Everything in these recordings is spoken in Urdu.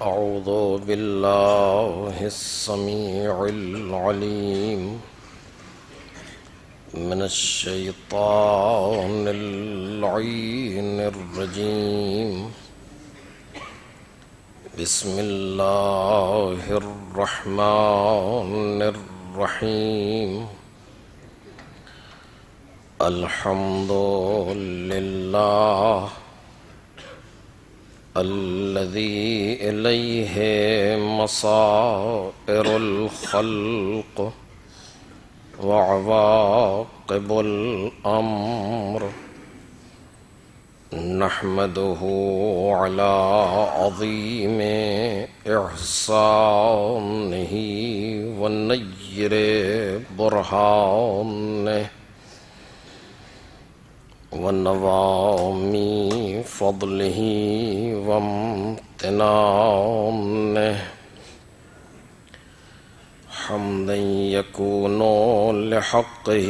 أعوذ بالله السميع العليم من الشيطان اللعين الرجيم بسم الله الرحمن الرحيم الحمد لله الذي إليه مصائر الخلق وعواقب الأمر نحمده على عظيم إحسانه ونير برهانه ونظام فضله وامتنانه حمدا يكون لحقه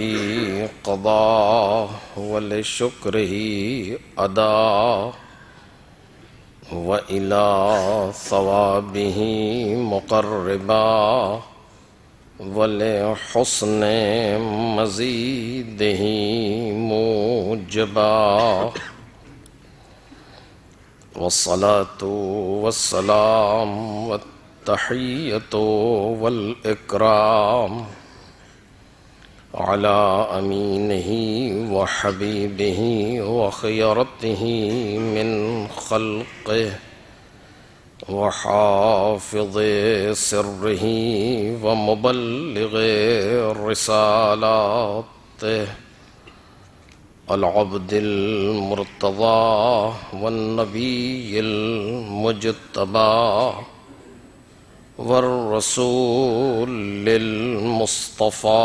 قضاء ولشكره أداء وإلى ثوابه مقربا ولحسن مزيده موجبا والصلاة والسلام والتحية والإكرام على أمينه وحبيبه وخيرته من خلقه وحافظ سره ومبلغ رسالاته العبد المرتضى والنبي المجتبى والرسول المصطفى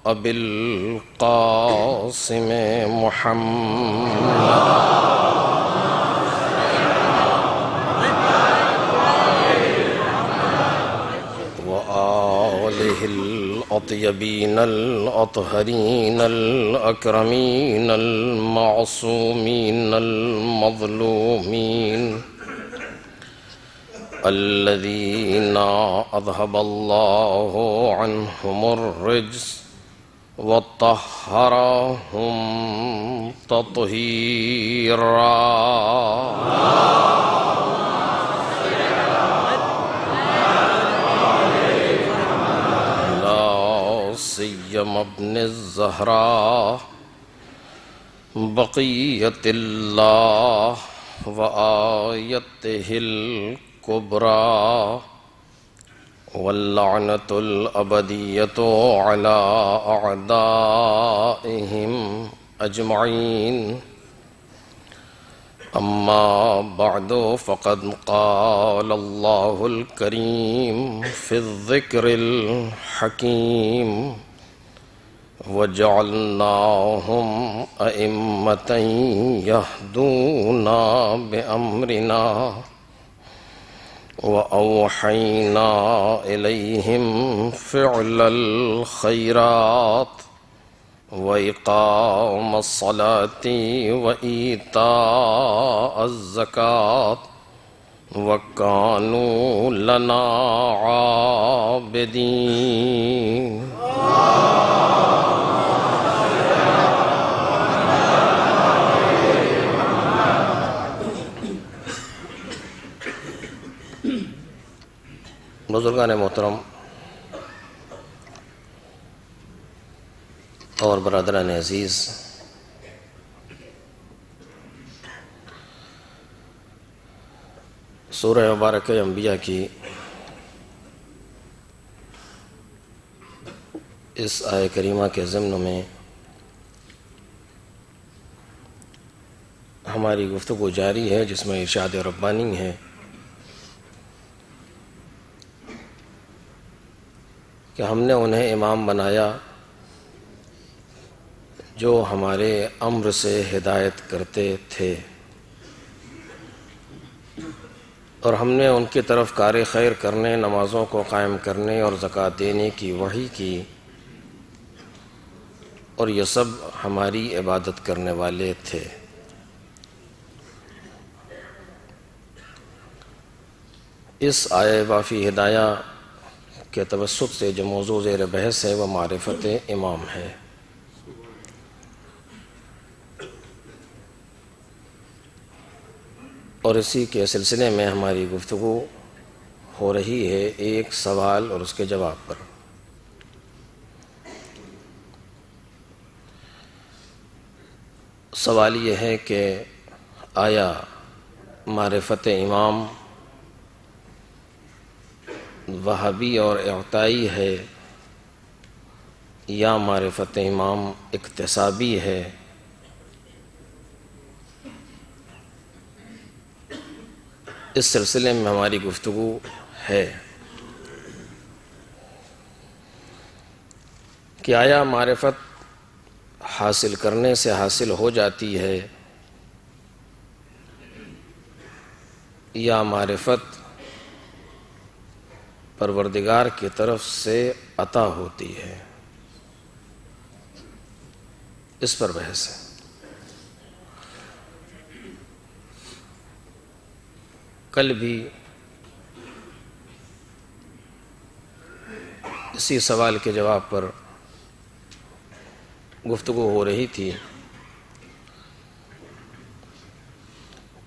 أبي القاسم محمد وآله الأطيبين الأطهرين الأكرمين المعصومين المظلومين الذين أذهب الله عنهم الرجس وطهرهم تطهيرا سيما ابن الزهراء بقية الله وآيته الكبرى واللعنة الأبدية على أعدائهم أجمعين أما بعد فقد قال الله الكريم في الذكر الحكيم وجعلناهم أئمة يهدون بأمرنا وأوحينا إليهم فعل الخيرات وإقام الصلاة وإيتاء الزكاة وكانوا لنا عابدين بزرگان محترم اور برادران عزیز، سورہ مبارکہ انبیاء کی اس آیہ کریمہ کے ضمن میں ہماری گفتگو جاری ہے، جس میں ارشاد ربانی ہے کہ ہم نے انہیں امام بنایا جو ہمارے امر سے ہدایت کرتے تھے، اور ہم نے ان کی طرف کار خیر کرنے، نمازوں کو قائم کرنے اور زکوٰۃ دینے کی وحی کی، اور یہ سب ہماری عبادت کرنے والے تھے۔ اس آیہ وافی ہدایہ کے توسط سے جو موضوع زیر بحث ہے وہ معرفت امام ہے۔ اور اسی کے سلسلے میں ہماری گفتگو ہو رہی ہے ایک سوال اور اس کے جواب پر۔ سوال یہ ہے کہ آیا معرفت امام وہابی اور اعطائی ہے یا معرفت امام اکتسابی ہے؟ اس سلسلے میں ہماری گفتگو ہے کہ آیا معرفت حاصل کرنے سے حاصل ہو جاتی ہے یا معرفت پروردگار کی طرف سے عطا ہوتی ہے؟ اس پر بحث ہے۔ کل بھی اسی سوال کے جواب پر گفتگو ہو رہی تھی۔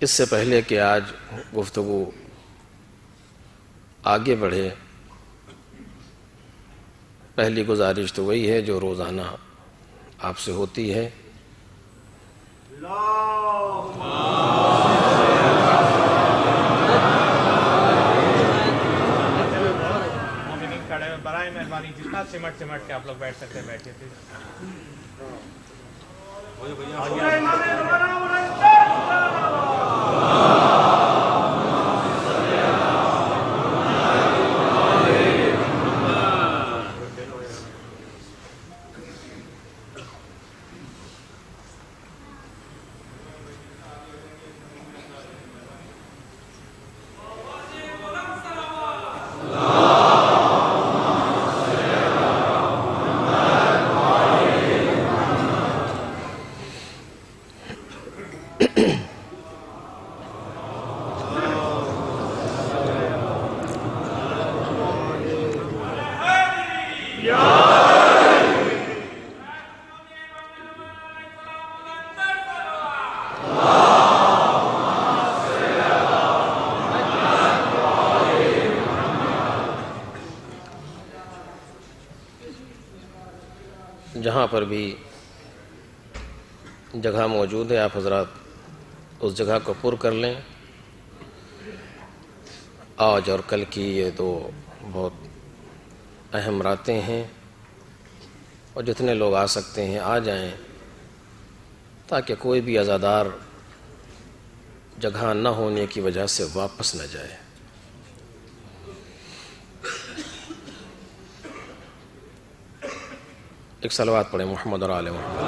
اس سے پہلے کہ آج گفتگو آگے بڑھے، پہلی گزارش تو وہی ہے جو روزانہ آپ سے ہوتی ہے، برائے مہربانی جتنا سمٹ کے آپ لوگ بیٹھ سکتے بیٹھے تھے۔ جہاں پر بھی جگہ موجود ہے آپ حضرات اس جگہ کو پر کر لیں۔ آج اور کل کی یہ دو بہت اہم راتیں ہیں اور جتنے لوگ آ سکتے ہیں آ جائیں تاکہ کوئی بھی عزادار جگہ نہ ہونے کی وجہ سے واپس نہ جائے۔ ایک صلوات پڑھیں محمد اور آل محمد۔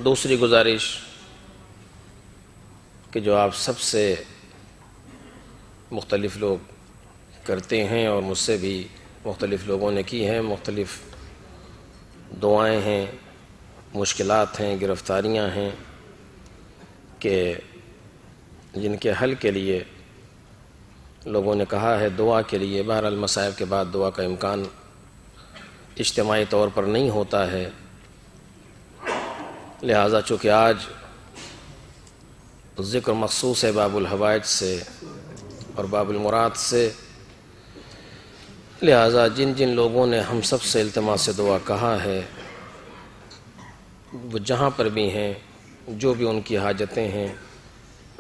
دوسری گزارش کہ جو آپ سب سے مختلف لوگ کرتے ہیں اور مجھ سے بھی مختلف لوگوں نے کی ہیں، مختلف دعائیں ہیں، مشکلات ہیں، گرفتاریاں ہیں کہ جن کے حل کے لیے لوگوں نے کہا ہے دعا کے لیے۔ بہرحال مصائب کے بعد دعا کا امکان اجتماعی طور پر نہیں ہوتا ہے، لہٰذا چونکہ آج ذکر مخصوص ہے باب الحوائج سے اور باب المراد سے، لہٰذا جن جن لوگوں نے ہم سب سے التماس دعا کہا ہے وہ جہاں پر بھی ہیں، جو بھی ان کی حاجتیں ہیں،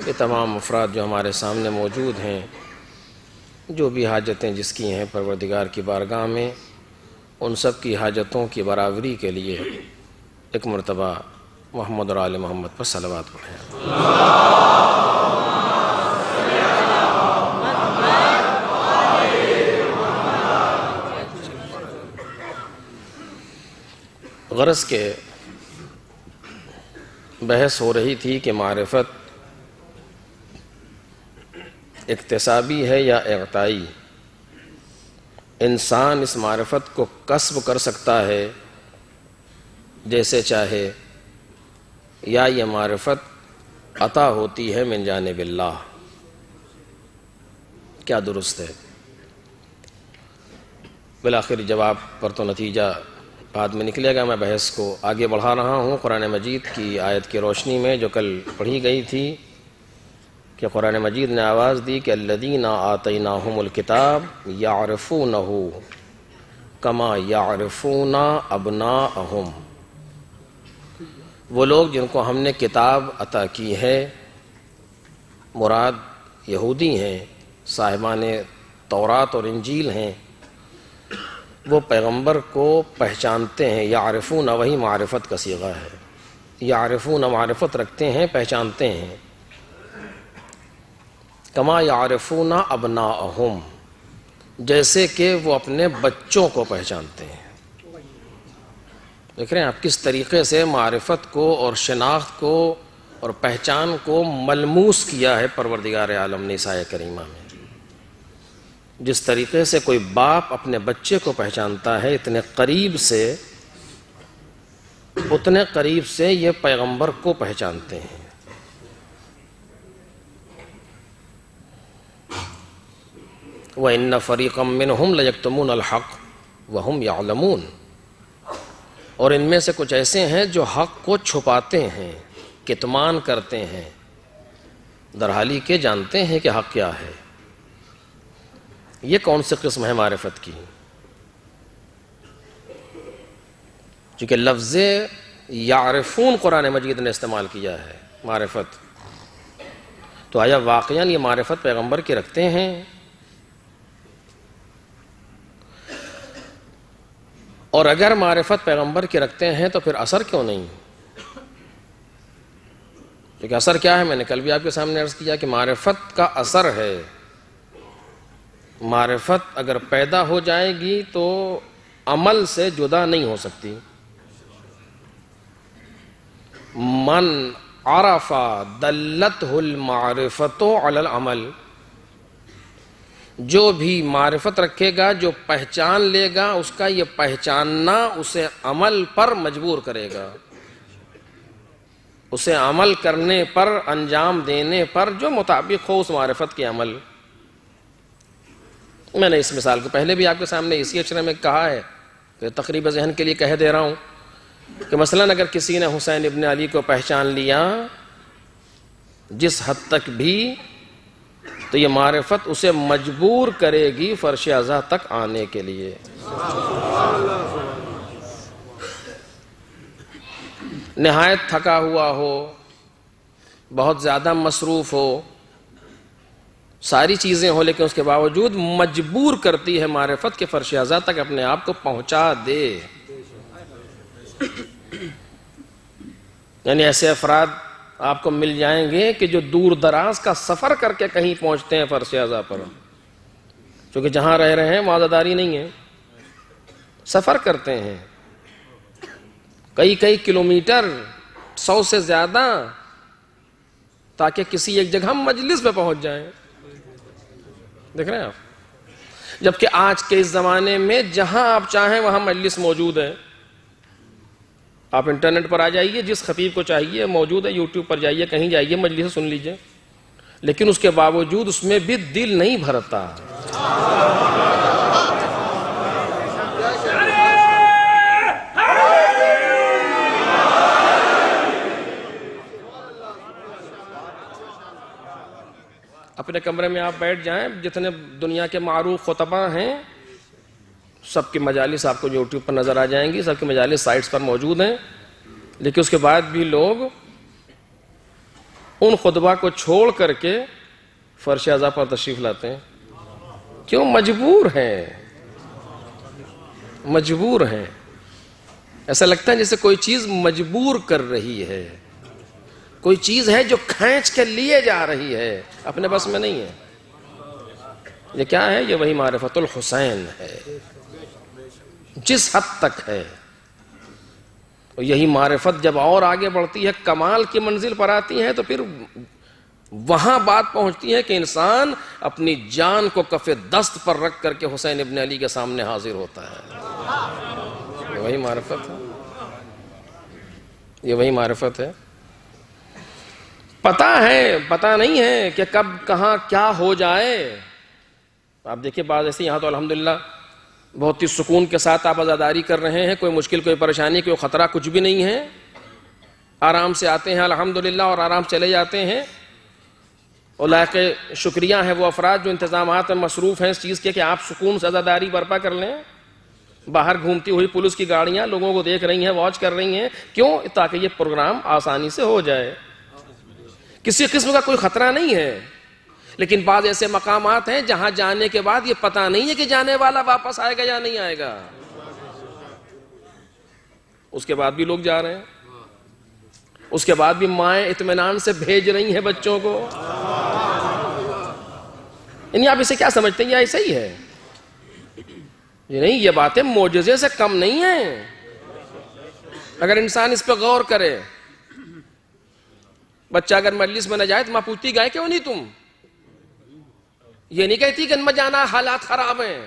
یہ تمام افراد جو ہمارے سامنے موجود ہیں، جو بھی حاجتیں جس کی ہیں پروردگار کی بارگاہ میں، ان سب کی حاجتوں کی برابری کے لیے ایک مرتبہ محمد اور آل محمد پر صلوات پڑھیں۔ غرض کے بحث ہو رہی تھی کہ معرفت اکتسابی ہے یا اعطائی۔ انسان اس معرفت کو کسب کر سکتا ہے جیسے چاہے، یا یہ معرفت عطا ہوتی ہے من جانب اللہ؟ کیا درست ہے؟ بالآخر جواب پر تو نتیجہ بعد میں نکلے گا. میں بحث کو آگے بڑھا رہا ہوں قرآن مجید کی آیت کی روشنی میں جو کل پڑھی گئی تھی کہ قرآن مجید نے آواز دی کہ الذین آتیناہم الکتاب یعرفونہ کما یعرفون ابناءہم. وہ لوگ جن کو ہم نے کتاب عطا کی ہے، مراد یہودی ہیں، صاحبان تورات اور انجیل ہیں، وہ پیغمبر کو پہچانتے ہیں. یعرفون وہی معرفت کا صیغہ ہے. یعرفون معرفت رکھتے ہیں، پہچانتے ہیں. کما یعرفون ابناءہم، جیسے کہ وہ اپنے بچوں کو پہچانتے ہیں. دیکھ رہے ہیں آپ کس طریقے سے معرفت کو اور شناخت کو اور پہچان کو ملموس کیا ہے پروردگار عالم نے اس آیت کریمہ میں. جس طریقے سے کوئی باپ اپنے بچے کو پہچانتا ہے اتنے قریب سے یہ پیغمبر کو پہچانتے ہیں. وَإِنَّ فَرِيقًا مِّنْهُمْ لَيَكْتُمُونَ الْحَقَّ وَهُمْ يَعْلَمُونَ. اور ان میں سے کچھ ایسے ہیں جو حق کو چھپاتے ہیں، کتمان کرتے ہیں، درحالی کے جانتے ہیں کہ حق کیا ہے. یہ کون سی قسم ہے معرفت کی؟ چونکہ لفظ یعرفون قرآن مجید نے استعمال کیا ہے معرفت، تو آیا واقعاً یہ معرفت پیغمبر کی رکھتے ہیں؟ اور اگر معرفت پیغمبر کی رکھتے ہیں تو پھر اثر کیوں نہیں؟ کیونکہ اثر کیا ہے؟ میں نے کل بھی آپ کے سامنے عرض کیا کہ معرفت کا اثر ہے. معرفت اگر پیدا ہو جائے گی تو عمل سے جدا نہیں ہو سکتی. من عرف دلتہ المعرفت علی العمل، جو بھی معرفت رکھے گا، جو پہچان لے گا، اس کا یہ پہچاننا اسے عمل پر مجبور کرے گا، اسے عمل کرنے پر، انجام دینے پر جو مطابق ہو اس معرفت کے عمل. میں نے اس مثال کو پہلے بھی آپ کے سامنے اسی اشرے میں کہا ہے کہ تقریب ذہن کے لیے کہہ دے رہا ہوں کہ مثلاً اگر کسی نے حسین ابن علی کو پہچان لیا جس حد تک بھی، تو یہ معرفت اسے مجبور کرے گی فرش عزا تک آنے کے لیے. نہایت تھکا ہوا ہو، بہت زیادہ مصروف ہو، ساری چیزیں ہو، لیکن اس کے باوجود مجبور کرتی ہے معرفت کے فرش عزا تک اپنے آپ کو پہنچا دے. یعنی ایسے افراد آپ کو مل جائیں گے کہ جو دور دراز کا سفر کر کے کہیں پہنچتے ہیں فرش عزا پر، کیونکہ جہاں رہ رہے ہیں وہاں عزاداری نہیں ہے، سفر کرتے ہیں کئی کلومیٹر، 100 سے زیادہ، تاکہ کسی ایک جگہ مجلس پہ پہنچ جائیں. دیکھ رہے ہیں آپ؟ جبکہ آج کے اس زمانے میں جہاں آپ چاہیں وہاں مجلس موجود ہے. آپ انٹرنیٹ پر آ جائیے، جس خطیب کو چاہیے موجود ہے، یوٹیوب پر جائیے، کہیں جائیے، مجلس سن لیجئے. لیکن اس کے باوجود اس میں بھی دل نہیں بھرتا. اپنے کمرے میں آپ بیٹھ جائیں، جتنے دنیا کے معروف خطبہ ہیں سب کی مجالس آپ کو یوٹیوب پر نظر آ جائیں گی، سب کی مجالس سائٹس پر موجود ہیں. لیکن اس کے بعد بھی لوگ ان خطبہ کو چھوڑ کر کے فرش عزا پر تشریف لاتے ہیں. کیوں؟ مجبور ہیں. ایسا لگتا ہے جیسے کوئی چیز مجبور کر رہی ہے، کوئی چیز ہے جو کھینچ کے لیے جا رہی ہے، اپنے بس میں نہیں ہے. یہ کیا ہے؟ یہ وہی معرفت الحسین ہے جس حد تک ہے. اور یہی معرفت جب اور آگے بڑھتی ہے، کمال کی منزل پر آتی ہے، تو پھر وہاں بات پہنچتی ہے کہ انسان اپنی جان کو کف دست پر رکھ کر کے حسین ابن علی کے سامنے حاضر ہوتا ہے. وہی معرفت ہے. یہ وہی معرفت ہے. پتہ نہیں ہے کہ کب کہاں کیا ہو جائے. آپ دیکھیں بعض ایسے یہاں تو الحمدللہ بہت ہی سکون کے ساتھ آپ عزاداری کر رہے ہیں, کوئی مشکل, کوئی پریشانی, کوئی خطرہ کچھ بھی نہیں ہے, آرام سے آتے ہیں الحمدللہ اور آرام چلے جاتے ہیں. اور لائق شکریہ ہیں وہ افراد جو انتظامات میں مصروف ہیں اس چیز کے کہ آپ سکون سے عزاداری برپا کر لیں. باہر گھومتی ہوئی پولیس کی گاڑیاں لوگوں کو دیکھ رہی ہیں, واچ کر رہی ہیں, کیوں؟ تاکہ یہ پروگرام آسانی سے ہو جائے, کسی قسم کا کوئی خطرہ نہیں ہے. لیکن بعض ایسے مقامات ہیں جہاں جانے کے بعد یہ پتہ نہیں ہے کہ جانے والا واپس آئے گا یا نہیں آئے گا, اس کے بعد بھی لوگ جا رہے ہیں, اس کے بعد بھی مائیں اطمینان سے بھیج رہی ہیں بچوں کو. یعنی آپ اسے کیا سمجھتے ہیں, یہ ایسا ہی ہے؟ یہ نہیں, یہ باتیں معجزے سے کم نہیں ہیں اگر انسان اس پہ غور کرے. بچہ اگر مجلس میں نہ جائے تو ماں پوچھتی گئے کیوں نہیں تم, یہ نہیں کہتی کہ ان میں جانا حالات خراب ہیں,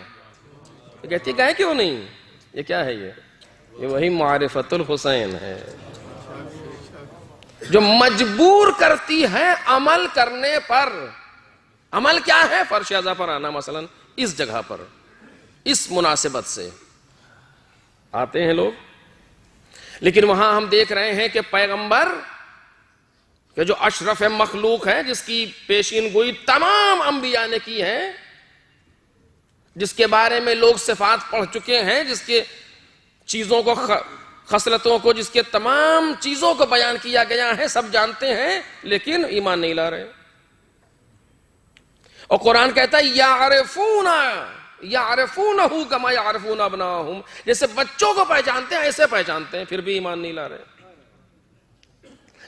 یہ کہتی گئے کیوں نہیں. یہ کیا ہے؟ یہ وہی معرفت الحسین ہے جو مجبور کرتی ہے عمل کرنے پر. عمل کیا ہے؟ فرش اعضا پر آنا, مثلا اس جگہ پر اس مناسبت سے آتے ہیں لوگ. لیکن وہاں ہم دیکھ رہے ہیں کہ پیغمبر کہ جو اشرف مخلوق ہے, جس کی پیشین گوئی تمام انبیاء نے کی ہے, جس کے بارے میں لوگ صفات پڑھ چکے ہیں, جس کے چیزوں کو, خصلتوں کو, جس کے تمام چیزوں کو بیان کیا گیا ہے, سب جانتے ہیں لیکن ایمان نہیں لا رہے. اور قرآن کہتا ہے یعرفونہ کما یعرفون ابناءہم, جیسے بچوں کو پہچانتے ہیں ایسے پہچانتے ہیں, پھر بھی ایمان نہیں لا رہے.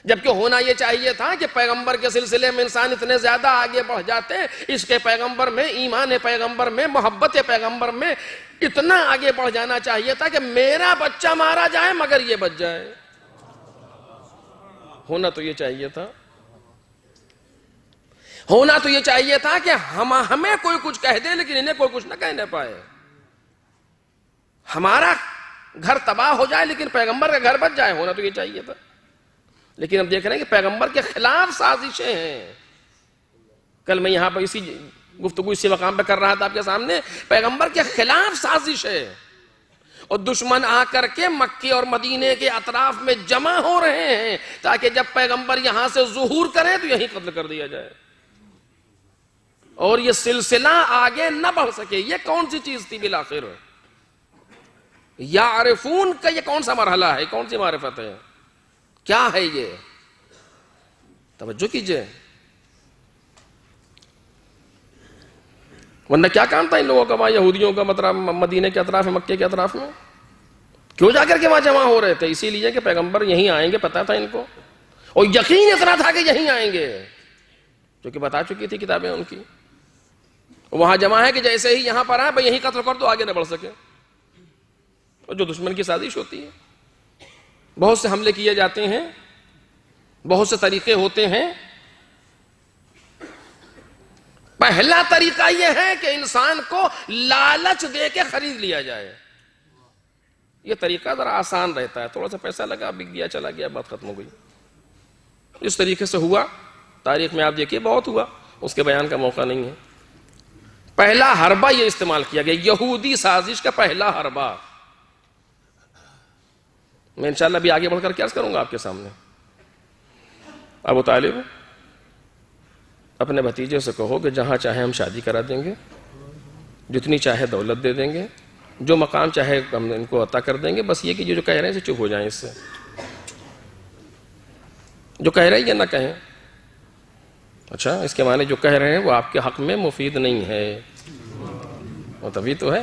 جبکہ ہونا یہ چاہیے تھا کہ پیغمبر کے سلسلے میں انسان اتنے زیادہ آگے بڑھ جاتے ہیں, عشق پیغمبر میں, ایمان پیغمبر میں, محبت پیغمبر میں اتنا آگے بڑھ جانا چاہیے تھا کہ میرا بچہ مارا جائے مگر یہ بچ جائے. ہونا تو یہ چاہیے تھا. ہونا تو یہ چاہیے تھا کہ ہمیں کوئی کچھ کہہ دے لیکن انہیں کوئی کچھ نہ کہنے پائے. ہمارا گھر تباہ ہو جائے لیکن پیغمبر کا گھر بچ جائے. ہونا تو یہ چاہیے تھا. لیکن اب دیکھ رہے ہیں کہ پیغمبر کے خلاف سازشیں ہیں. کل میں یہاں پر اسی گفتگو اسی مقام پہ کر رہا تھا آپ کے سامنے, پیغمبر کے خلاف سازش ہے, اور دشمن آ کر کے مکے اور مدینے کے اطراف میں جمع ہو رہے ہیں تاکہ جب پیغمبر یہاں سے ظہور کرے تو یہیں قتل کر دیا جائے اور یہ سلسلہ آگے نہ بڑھ سکے. یہ کون سی چیز تھی بالآخر؟ یعرفون کا یہ کون سا مرحلہ ہے, کون سی معرفت ہے, کیا ہے یہ؟ توجہ کیجئے. ورنہ کیا کام تھا ان لوگوں کا وہاں یہودیوں کا, مطلب مدینے کے اطراف میں, مکے کے اطراف میں کیوں جا کر کے وہاں جمع ہو رہے تھے؟ اسی لیے کہ پیغمبر یہیں آئیں گے, پتا تھا ان کو, اور یقین اتنا تھا کہ یہیں آئیں گے, جو کہ بتا چکی تھی کتابیں ان کی. وہاں جمع ہے کہ جیسے ہی یہاں پر آئے بھئی یہیں قتل کر دو, آگے نہ بڑھ سکے. اور جو دشمن کی سازش ہوتی ہے, بہت سے حملے کیے جاتے ہیں, بہت سے طریقے ہوتے ہیں. پہلا طریقہ یہ ہے کہ انسان کو لالچ دے کے خرید لیا جائے. یہ طریقہ ذرا آسان رہتا ہے, تھوڑا سا پیسہ لگا, بک گیا, چلا گیا, بات ختم ہو گئی. اس طریقے سے ہوا, تاریخ میں آپ دیکھیے بہت ہوا, اس کے بیان کا موقع نہیں ہے. پہلا حربہ یہ استعمال کیا گیا, یہودی سازش کا پہلا حربہ. میں انشاءاللہ بھی آگے بڑھ کر کیا عرض کروں گا آپ کے سامنے. ابو طالب اپنے بھتیجے سے کہو کہ جہاں چاہے ہم شادی کرا دیں گے, جتنی چاہے دولت دے دیں گے, جو مقام چاہے ہم ان کو عطا کر دیں گے, بس یہ کہ جو کہہ رہے ہیں اسے چپ ہو جائیں, اس سے جو کہہ رہے ہیں یہ نہ کہیں. اچھا, اس کے معنی جو کہہ رہے ہیں وہ آپ کے حق میں مفید نہیں ہے, وہ تبھی تو ہے.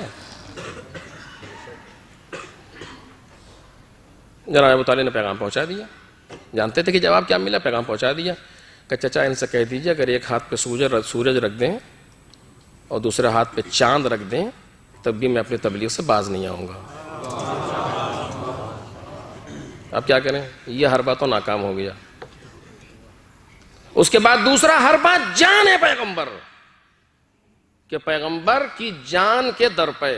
جناب ابو طالب نے پیغام پہنچا دیا. جانتے تھے کہ جواب کیا ملا, پیغام پہنچا دیا کہ چچا ان سے کہہ دیجیے اگر ایک ہاتھ پہ سورج رکھ دیں اور دوسرے ہاتھ پہ چاند رکھ دیں تب بھی میں اپنی تبلیغ سے باز نہیں آؤں گا. اب کیا کریں, یہ حربہ تو ناکام ہو گیا. اس کے بعد دوسرا حربہ جان ہے پیغمبر, کہ پیغمبر کی جان کے در پہ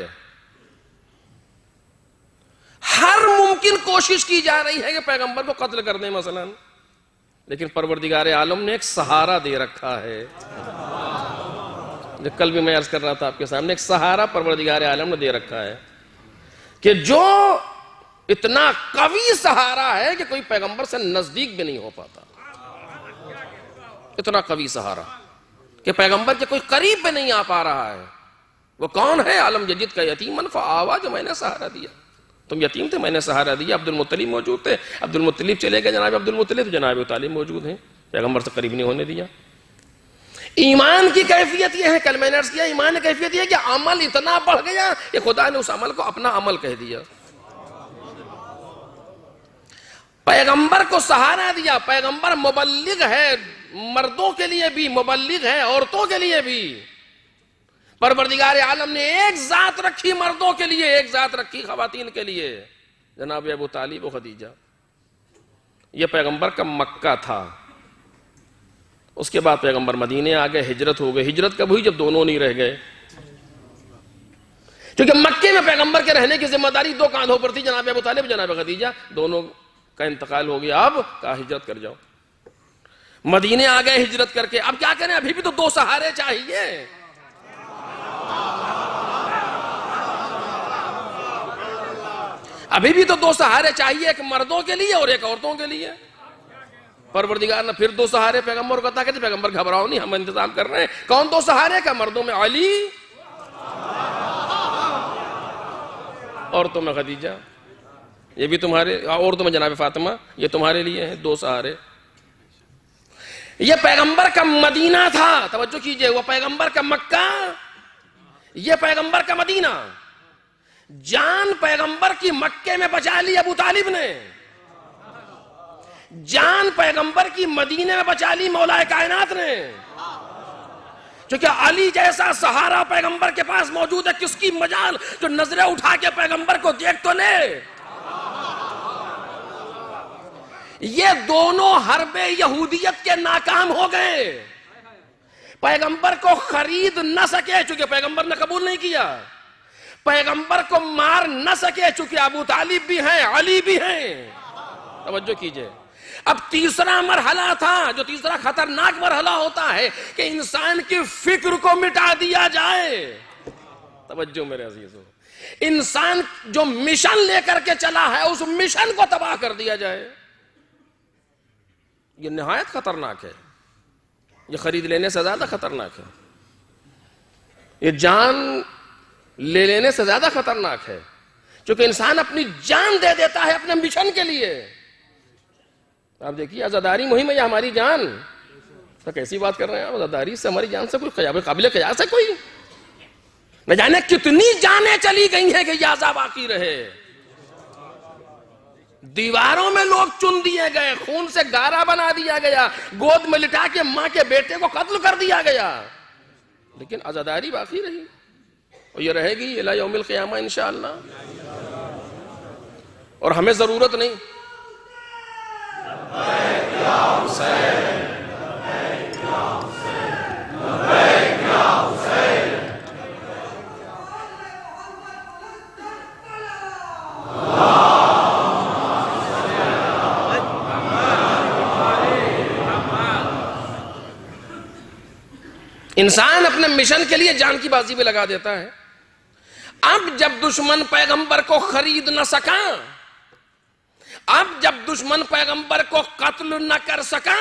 ہر ممکن کوشش کی جا رہی ہے کہ پیغمبر کو قتل کر دیں مثلا، لیکن پروردگار عالم نے ایک سہارا دے رکھا ہے. جو کل بھی میں عرض کر رہا تھا آپ کے سامنے، ایک سہارا پروردگار عالم نے دے رکھا ہے کہ جو اتنا قوی سہارا ہے کہ کوئی پیغمبر سے نزدیک بھی نہیں ہو پاتا. اتنا قوی سہارا کہ پیغمبر کے کوئی قریب بھی نہیں آ پا رہا ہے. وہ کون ہے؟ عالم جدید کا یتیمن فآوا، جو میں نے سہارا دیا. تم یتیم تھے، میں نے سہارا دیا. عبد المطلب موجود تھے، عبد المطلب چلے گئے، جناب عبد المطلب، تو جناب طالب موجود ہیں، پیغمبر سے قریب نہیں ہونے دیا. ایمان کی کیفیت یہ ہے، کل میں نے عرض کیا، ایمان کی کیفیت یہ ہے کہ عمل اتنا بڑھ گیا کہ خدا نے اس عمل کو اپنا عمل کہہ دیا. پیغمبر کو سہارا دیا. پیغمبر مبلغ ہے، مردوں کے لیے بھی مبلغ ہے، عورتوں کے لیے بھی. پروردگار عالم نے ایک ذات رکھی مردوں کے لیے، ایک ذات رکھی خواتین کے لیے، جناب ابو طالب و خدیجہ. یہ پیغمبر کا مکہ تھا. اس کے بعد پیغمبر مدینے آ گئے، ہجرت ہو گئی. ہجرت کب ہوئی؟ جب دونوں نہیں رہ گئے. کیونکہ مکے میں پیغمبر کے رہنے کی ذمہ داری دو کاندھوں پر تھی، جناب ابو طالب، جناب خدیجہ. دونوں کا انتقال ہو گیا. اب کہا ہجرت کر جاؤ. مدینے آ گئے ہجرت کر کے. اب کیا کریں؟ ابھی بھی تو دو سہارے چاہیے. ابھی بھی تو دو سہارے چاہیے، ایک مردوں کے لیے اور ایک عورتوں کے لیے. پروردگار نے پھر دو سہارے پیغمبر کو عطا کیے. پیغمبر گھبراؤ نہیں، ہم انتظام کر رہے ہیں. کون دو سہارے کا؟ مردوں میں علی، عورتوں میں خدیجہ. یہ بھی تمہارے، عورتوں میں جناب فاطمہ، یہ تمہارے لیے ہیں دو سہارے. یہ پیغمبر کا مدینہ تھا، توجہ کیجئے. وہ پیغمبر کا مکہ، یہ پیغمبر کا مدینہ. جان پیغمبر کی مکے میں بچا لی ابو طالب نے، جان پیغمبر کی مدینے میں بچا لی مولا کائنات نے. کیونکہ علی جیسا سہارا پیغمبر کے پاس موجود ہے. کس کی مجال جو نظریں اٹھا کے پیغمبر کو دیکھ تو لے. یہ دونوں حرب یہودیت کے ناکام ہو گئے. پیغمبر کو خرید نہ سکے چونکہ پیغمبر نے قبول نہیں کیا. پیغمبر کو مار نہ سکے چونکہ ابو طالب بھی ہیں، علی بھی ہیں. توجہ کیجئے. اب تیسرا مرحلہ تھا، جو تیسرا خطرناک مرحلہ ہوتا ہے کہ انسان کی فکر کو مٹا دیا جائے. توجہ میرے عزیزو. انسان جو مشن لے کر کے چلا ہے اس مشن کو تباہ کر دیا جائے. یہ نہایت خطرناک ہے. یہ خرید لینے سے زیادہ خطرناک ہے. یہ جان لے لینے سے زیادہ خطرناک ہے. چونکہ انسان اپنی جان دے دیتا ہے اپنے مشن کے لیے. آپ دیکھیے عزاداری مہم ہے، یہ ہماری جان. تو کیسی بات کر رہے ہیں آپ؟ عزاداری سے ہماری جان سے کوئی قابل قیاس ہے کوئی؟ نہ جانے کتنی جانیں چلی گئی ہیں کہ یہ عذاب باقی رہے. دیواروں میں لوگ چن دیے گئے، خون سے گارا بنا دیا گیا، گود میں لٹا کے ماں کے بیٹے کو قتل کر دیا گیا، لیکن عزاداری باقی رہی اور یہ رہے گی الی یوم القیامہ انشاءاللہ. اور ہمیں ضرورت نہیں. انسان اپنے مشن کے لیے جان کی بازی بھی لگا دیتا ہے. اب جب دشمن پیغمبر کو خرید نہ سکا، اب جب دشمن پیغمبر کو قتل نہ کر سکا،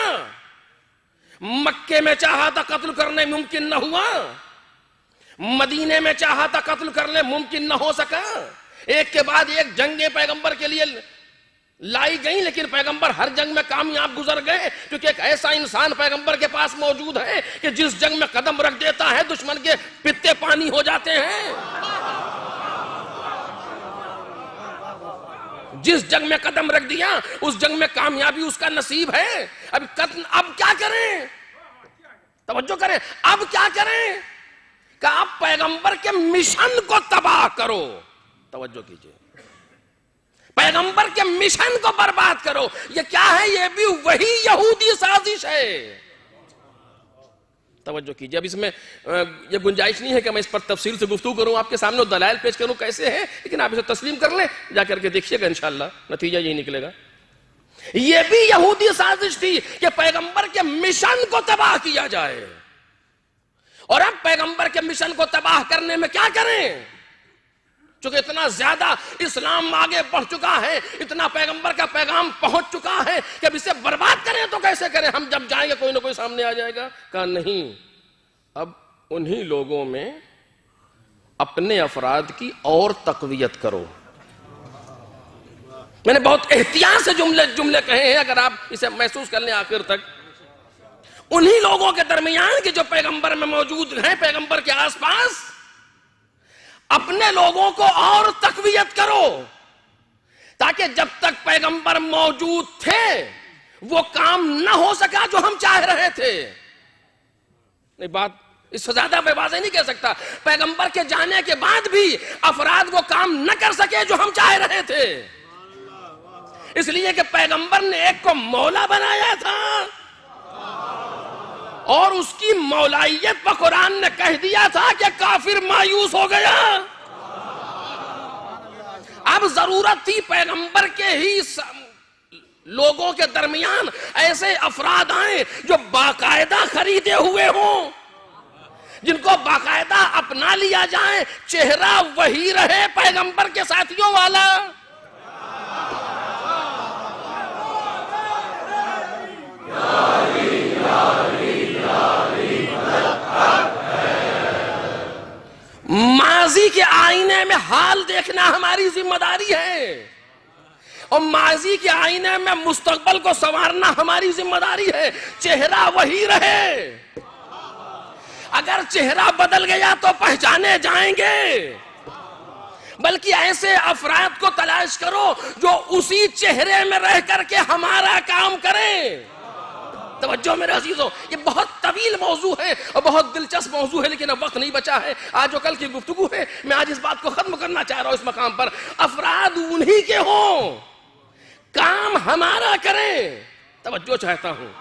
مکے میں چاہا تھا قتل کرنے ممکن نہ ہوا، مدینے میں چاہا تھا قتل کرنے ممکن نہ ہو سکا. ایک کے بعد ایک جنگیں پیغمبر کے لیے لائی گئیں، لیکن پیغمبر ہر جنگ میں کامیاب گزر گئے. کیونکہ ایک ایسا انسان پیغمبر کے پاس موجود ہے کہ جس جنگ میں قدم رکھ دیتا ہے دشمن کے پتے پانی ہو جاتے ہیں. جس جنگ میں قدم رکھ دیا اس جنگ میں کامیابی اس کا نصیب ہے. اب کیا کریں؟ توجہ کریں. اب کیا کریں کہ آپ پیغمبر کے مشن کو تباہ کرو. توجہ کیجئے. پیغمبر کے مشن کو برباد کرو. یہ کیا ہے؟ یہ بھی وہی یہودی سازش ہے. توجہ کیجئے. اب اس میں یہ گنجائش نہیں ہے کہ میں اس پر تفصیل سے گفتگو کروں، آپ کے سامنے دلائل پیش کروں کیسے ہیں، لیکن آپ اسے تسلیم کر لیں، جا کر کے دیکھیے گا انشاءاللہ نتیجہ یہی نکلے گا. یہ بھی یہودی سازش تھی کہ پیغمبر کے مشن کو تباہ کیا جائے. اور اب پیغمبر کے مشن کو تباہ کرنے میں کیا کریں؟ چونکہ اتنا زیادہ اسلام آگے بڑھ چکا ہے، اتنا پیغمبر کا پیغام پہنچ چکا ہے کہ اب اسے برباد کریں تو کیسے کریں؟ ہم جب جائیں گے کوئی نہ کوئی سامنے آ جائے گا. کہا نہیں، اب انہی لوگوں میں اپنے افراد کی اور تقویت کرو. میں نے بہت احتیاط سے جملے کہے ہیں، اگر آپ اسے محسوس کر لیں آخر تک. انہی لوگوں کے درمیان کے جو پیغمبر میں موجود ہیں، پیغمبر کے آس پاس، اپنے لوگوں کو اور تقویت کرو، تاکہ جب تک پیغمبر موجود تھے وہ کام نہ ہو سکا جو ہم چاہ رہے تھے. نہیں، بات اس سے زیادہ میں واضح نہیں کہہ سکتا. پیغمبر کے جانے کے بعد بھی افراد وہ کام نہ کر سکے جو ہم چاہ رہے تھے، اس لیے کہ پیغمبر نے ایک کو مولا بنایا تھا اور اس کی مولائیت پر قرآن نے کہہ دیا تھا کہ کافر مایوس ہو گیا. اب ضرورت تھی پیغمبر کے ہی لوگوں کے درمیان ایسے افراد آئیں جو باقاعدہ خریدے ہوئے ہوں، جن کو باقاعدہ اپنا لیا جائے، چہرہ وہی رہے پیغمبر کے ساتھیوں والا. ماضی کے آئینے میں حال دیکھنا ہماری ذمہ داری ہے، اور ماضی کے آئینے میں مستقبل کو سنوارنا ہماری ذمہ داری ہے. چہرہ وہی رہے، اگر چہرہ بدل گیا تو پہچانے جائیں گے، بلکہ ایسے افراد کو تلاش کرو جو اسی چہرے میں رہ کر کے ہمارا کام کریں. توجہ میرے عزیزوں، یہ بہت طویل موضوع ہے اور بہت دلچسپ موضوع ہے، لیکن اب وقت نہیں بچا ہے. آج جو کل کی گفتگو ہے، میں آج اس بات کو ختم کرنا چاہ رہا ہوں. اس مقام پر افراد انہی کے ہوں، کام ہمارا کریں. توجہ چاہتا ہوں.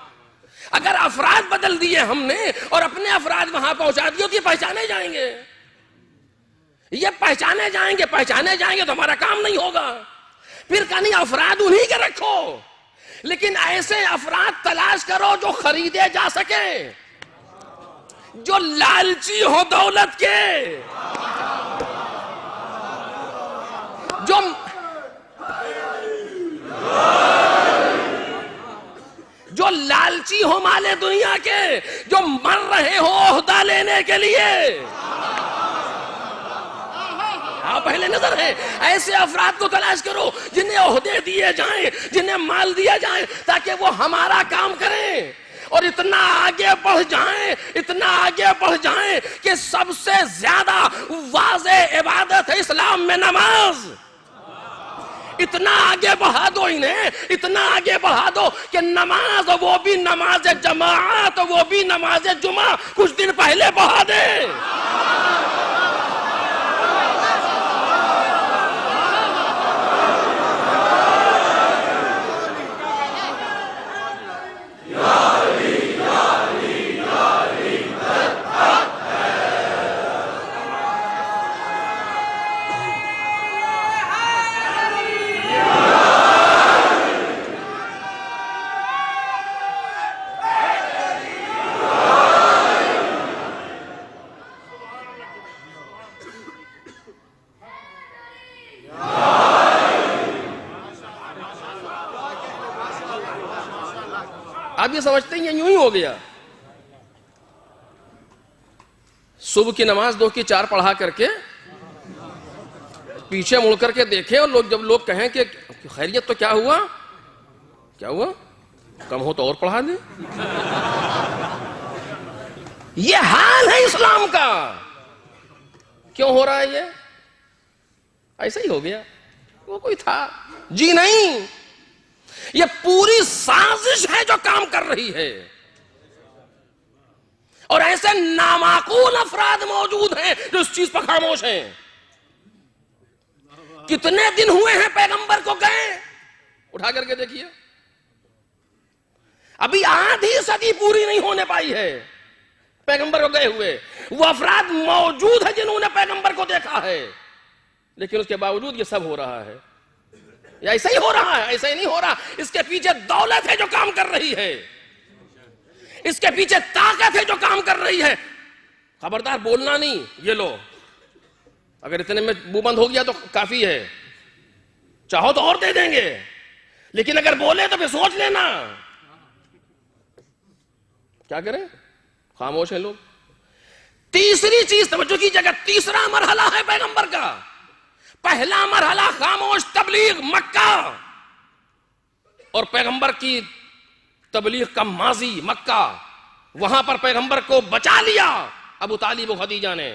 اگر افراد بدل دیے ہم نے اور اپنے افراد وہاں پہنچا دیے تو یہ پہچانے جائیں گے، یہ پہچانے جائیں گے تو ہمارا کام نہیں ہوگا. پھر کہیں افراد انہی کے رکھو، لیکن ایسے افراد تلاش کرو جو خریدے جا سکیں، جو لالچی ہو دولت کے، جو لالچی ہو مال دنیا کے، جو مر رہے ہو عہدہ لینے کے لیے. پہلے نظر ہے، ایسے افراد کو تلاش کرو جنہیں عہدے دیے جائیں، جنہیں مال دیا جائے، تاکہ وہ ہمارا کام کریں اور اتنا آگے بڑھ جائیں کہ سب سے زیادہ واضح عبادت ہے اسلام میں نماز. اتنا آگے بڑھا دو انہیں، اتنا آگے بڑھا دو کہ نماز، وہ بھی نماز جماعت، وہ بھی نماز جمعہ کچھ دن پہلے بڑھا دے. آپ یہ سمجھتے ہیں یہ یوں ہی ہو گیا؟ صبح کی نماز 2 کی 4 پڑھا کر کے پیچھے مڑ کر کے دیکھیں، اور جب لوگ کہیں کہ خیریت تو کیا ہوا کم ہو تو اور پڑھا دیں. یہ حال ہے اسلام کا. کیوں ہو رہا ہے یہ؟ ایسا ہی ہو گیا. وہ کوئی تھا جی نہیں، یہ پوری سازش ہے جو کام کر رہی ہے، اور ایسے نامعقول افراد موجود ہیں جو اس چیز پر خاموش ہیں. کتنے دن ہوئے ہیں پیغمبر کو گئے؟ اٹھا کر کے دیکھیے، ابھی آدھی صدی پوری نہیں ہونے پائی ہے. پیغمبر کو گئے ہوئے، وہ افراد موجود ہیں جنہوں نے پیغمبر کو دیکھا ہے، لیکن اس کے باوجود یہ سب ہو رہا ہے، یا ایسا ہی ہو رہا ہے؟ ایسا ہی نہیں ہو رہا، اس کے پیچھے دولت ہے جو کام کر رہی ہے، اس کے پیچھے طاقت ہے جو کام کر رہی ہے۔ خبردار بولنا نہیں، یہ لو، اگر اتنے میں منہ بند ہو گیا تو کافی ہے، چاہو تو اور دے دیں گے، لیکن اگر بولے تو پھر سوچ لینا۔ کیا کریں؟ خاموش ہیں لوگ۔ تیسری چیز توجہ کیجیے گا، تیسرا مرحلہ ہے پیغمبر کا۔ پہلا مرحلہ خاموش تبلیغ مکہ، اور پیغمبر کی تبلیغ کا ماضی مکہ، وہاں پر پیغمبر کو بچا لیا ابو طالب و خدیجہ نے،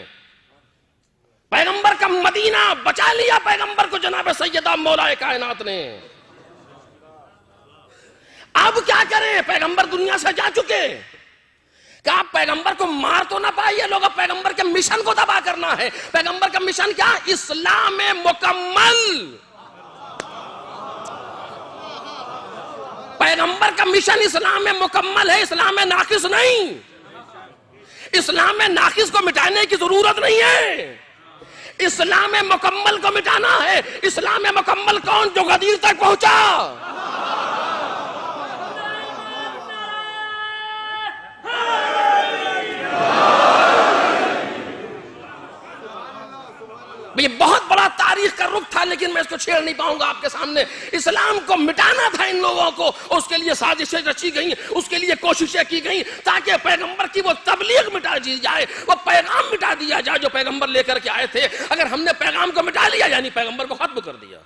پیغمبر کا مدینہ بچا لیا پیغمبر کو جناب سیدہ مولا کائنات نے۔ اب کیا کریں؟ پیغمبر دنیا سے جا چکے، کہ آپ پیغمبر کو مار تو نہ پائیے لوگ، اب پیغمبر کے مشن کو تباہ کرنا ہے۔ پیغمبر کا مشن کیا؟ اسلام مکمل۔ پیغمبر کا مشن اسلام مکمل ہے، اسلام ناقص نہیں۔ اسلام ناقص کو مٹانے کی ضرورت نہیں ہے، اسلام مکمل کو مٹانا ہے۔ اسلام مکمل کون؟ جو غدیر تک پہنچا۔ یہ بہت بڑا تاریخ کا رخ تھا، لیکن میں اس کو چھیڑ نہیں پاؤں گا آپ کے سامنے۔ اسلام کو مٹانا تھا ان لوگوں کو، اس کے لیے سازشیں رچی گئیں، اس کے لیے کوششیں کی گئیں تاکہ پیغمبر کی وہ تبلیغ مٹا دی جائے، وہ پیغام مٹا دیا جائے جو پیغمبر لے کر کے آئے تھے۔ اگر ہم نے پیغام کو مٹا لیا یعنی پیغمبر کو ختم کر دیا،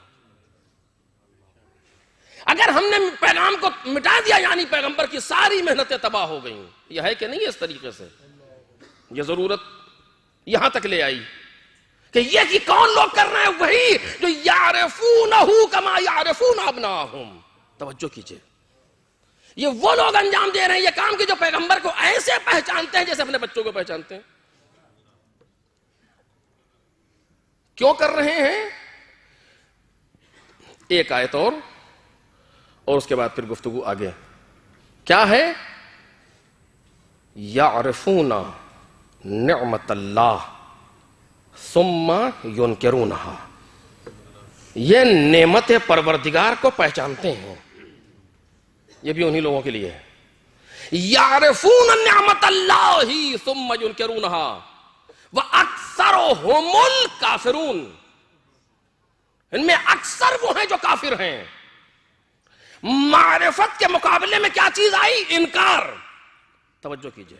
اگر ہم نے پیغام کو مٹا دیا یعنی پیغمبر کی ساری محنتیں تباہ ہو گئیں۔ یہ ہے کہ نہیں اس طریقے سے؟ یہ ضرورت یہاں تک لے آئی کہ یہ کون لوگ کر رہے ہیں؟ وہی جو یعرفونہ کما یعرفون ابناءہم۔ توجہ کیجئے، یہ وہ لوگ انجام دے رہے ہیں یہ کام کہ جو پیغمبر کو ایسے پہچانتے ہیں جیسے اپنے بچوں کو پہچانتے ہیں۔ کیوں کر رہے ہیں؟ ایک آیت اور اس کے بعد پھر گفتگو آگے۔ کیا ہے؟ یعرفون نعمت اللہ ثم ینکرونہا، یہ نعمت پروردگار کو پہچانتے ہیں۔ یہ بھی انہی لوگوں کے لیے ہے۔ یعرفون نعمت اللہ ثم ینکرونہا واکثرہم الکافرون، ان میں اکثر وہ ہیں جو کافر ہیں۔ معرفت کے مقابلے میں کیا چیز آئی؟ انکار۔ توجہ کیجئے،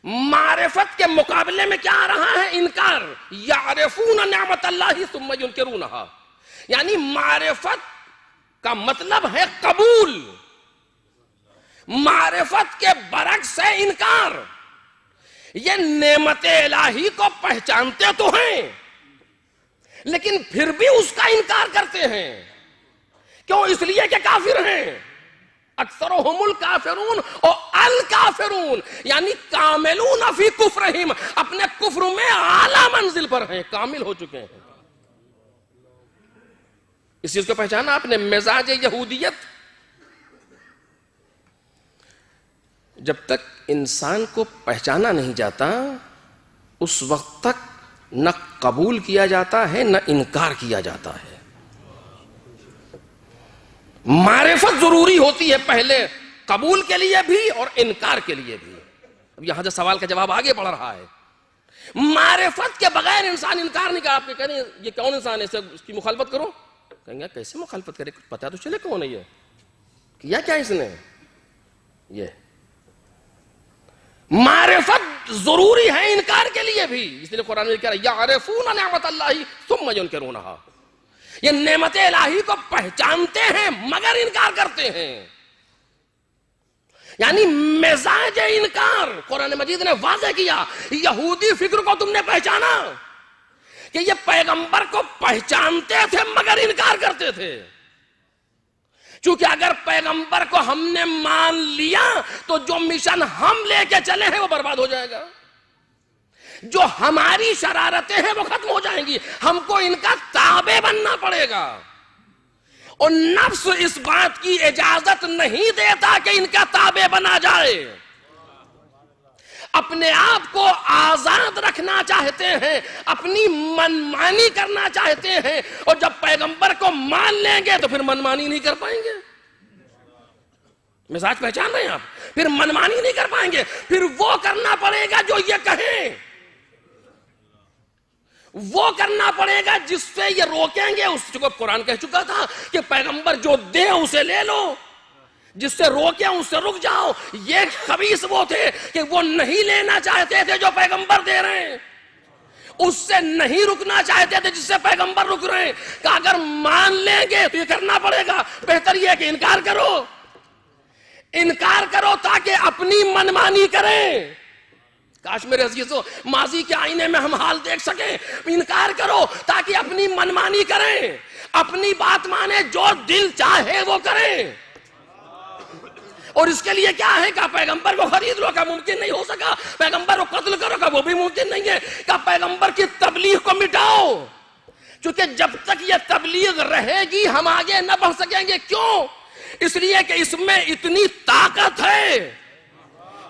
معرفت کے مقابلے میں کیا آ رہا ہے؟ انکار۔ یعرفون نعمت اللہ ثم ینکرونہا، یعنی معرفت کا مطلب ہے قبول، معرفت کے برعکس ہے انکار۔ یہ نعمت الہی کو پہچانتے تو ہیں لیکن پھر بھی اس کا انکار کرتے ہیں۔ کیوں؟ اس لیے کہ کافر ہیں۔ اکثرہم الکافرون اور الکافرون یعنی کاملون فی کفرہم، اپنے کفر میں اعلی منزل پر ہیں، کامل ہو چکے ہیں۔ اس چیز کو پہچانا آپ نے، مزاج یہودیت۔ جب تک انسان کو پہچانا نہیں جاتا اس وقت تک نہ قبول کیا جاتا ہے نہ انکار کیا جاتا ہے۔ معرفت ضروری ہوتی ہے پہلے، قبول کے لیے بھی اور انکار کے لیے بھی۔ اب یہاں جو سوال کا جواب آگے بڑھ رہا ہے، معرفت کے بغیر انسان انکار نہیں کرا۔ آپ کے کہیں یہ کون انسان ہے، اس کی مخالفت کرو، کہیں گے کیسے مخالفت کرے، کچھ پتا تو چلے کون ہے، یہ کیا کیا اس نے۔ یہ معرفت ضروری ہے انکار کے لیے بھی، اس لیے قرآن میں کہہ رہا ہے یعرفون نعمت اللہ ثم ینکرونہا، یہ نعمت الہی کو پہچانتے ہیں مگر انکار کرتے ہیں۔ یعنی مزاج انکار قرآن مجید نے واضح کیا۔ یہودی فکر کو تم نے پہچانا کہ یہ پیغمبر کو پہچانتے تھے مگر انکار کرتے تھے، چونکہ اگر پیغمبر کو ہم نے مان لیا تو جو مشن ہم لے کے چلے ہیں وہ برباد ہو جائے گا، جو ہماری شرارتیں ہیں وہ ختم ہو جائیں گی، ہم کو ان کا تابع بننا پڑے گا۔ اور نفس اس بات کی اجازت نہیں دیتا کہ ان کا تابع بنا جائے۔ اپنے آپ کو آزاد رکھنا چاہتے ہیں، اپنی منمانی کرنا چاہتے ہیں، اور جب پیغمبر کو مان لیں گے تو پھر منمانی نہیں کر پائیں گے. مزاج پہچان رہے ہیں آپ؟ پھر منمانی نہیں کر پائیں گے، پھر وہ کرنا پڑے گا جو یہ کہیں، وہ کرنا پڑے گا جس سے یہ روکیں گے. اس کو قرآن کہہ چکا تھا کہ پیغمبر جو دے اسے لے لو، جس سے روکیں اس سے رک جاؤ. یہ خبیث وہ تھے کہ وہ نہیں لینا چاہتے تھے جو پیغمبر دے رہے ہیں، اس سے نہیں رکنا چاہتے تھے جس سے پیغمبر رک رہے ہیں. کہ اگر مان لیں گے تو یہ کرنا پڑے گا. بہتر یہ ہے کہ انکار کرو تاکہ اپنی منمانی کریں. کاش میرے عزیزو ماضی کے آئینے میں ہم حال دیکھ سکیں. انکار کرو تاکہ اپنی منمانی کریں، اپنی بات مانے، جو دل چاہے وہ کریں. اور اس کے لیے کیا ہے کہ پیغمبر کو خرید لو، کا ممکن نہیں ہو سکا. پیغمبر کو قتل کرو، کا وہ بھی ممکن نہیں ہے. کہ پیغمبر کی تبلیغ کو مٹاؤ، چونکہ جب تک یہ تبلیغ رہے گی ہم آگے نہ بڑھ سکیں گے. کیوں؟ اس لیے کہ اس میں اتنی طاقت ہے،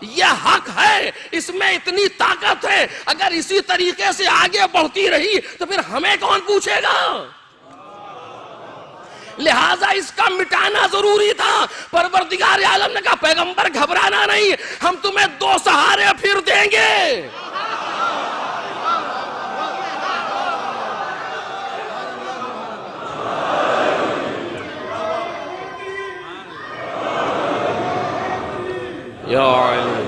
یہ حق ہے، اس میں اتنی طاقت ہے. اگر اسی طریقے سے آگے بڑھتی رہی تو پھر ہمیں کون پوچھے گا؟ لہذا اس کا مٹانا ضروری تھا. پروردگار عالم نے کہا پیغمبر گھبرانا نہیں، ہم تمہیں 2 سہارے پھر دیں گے. یا علی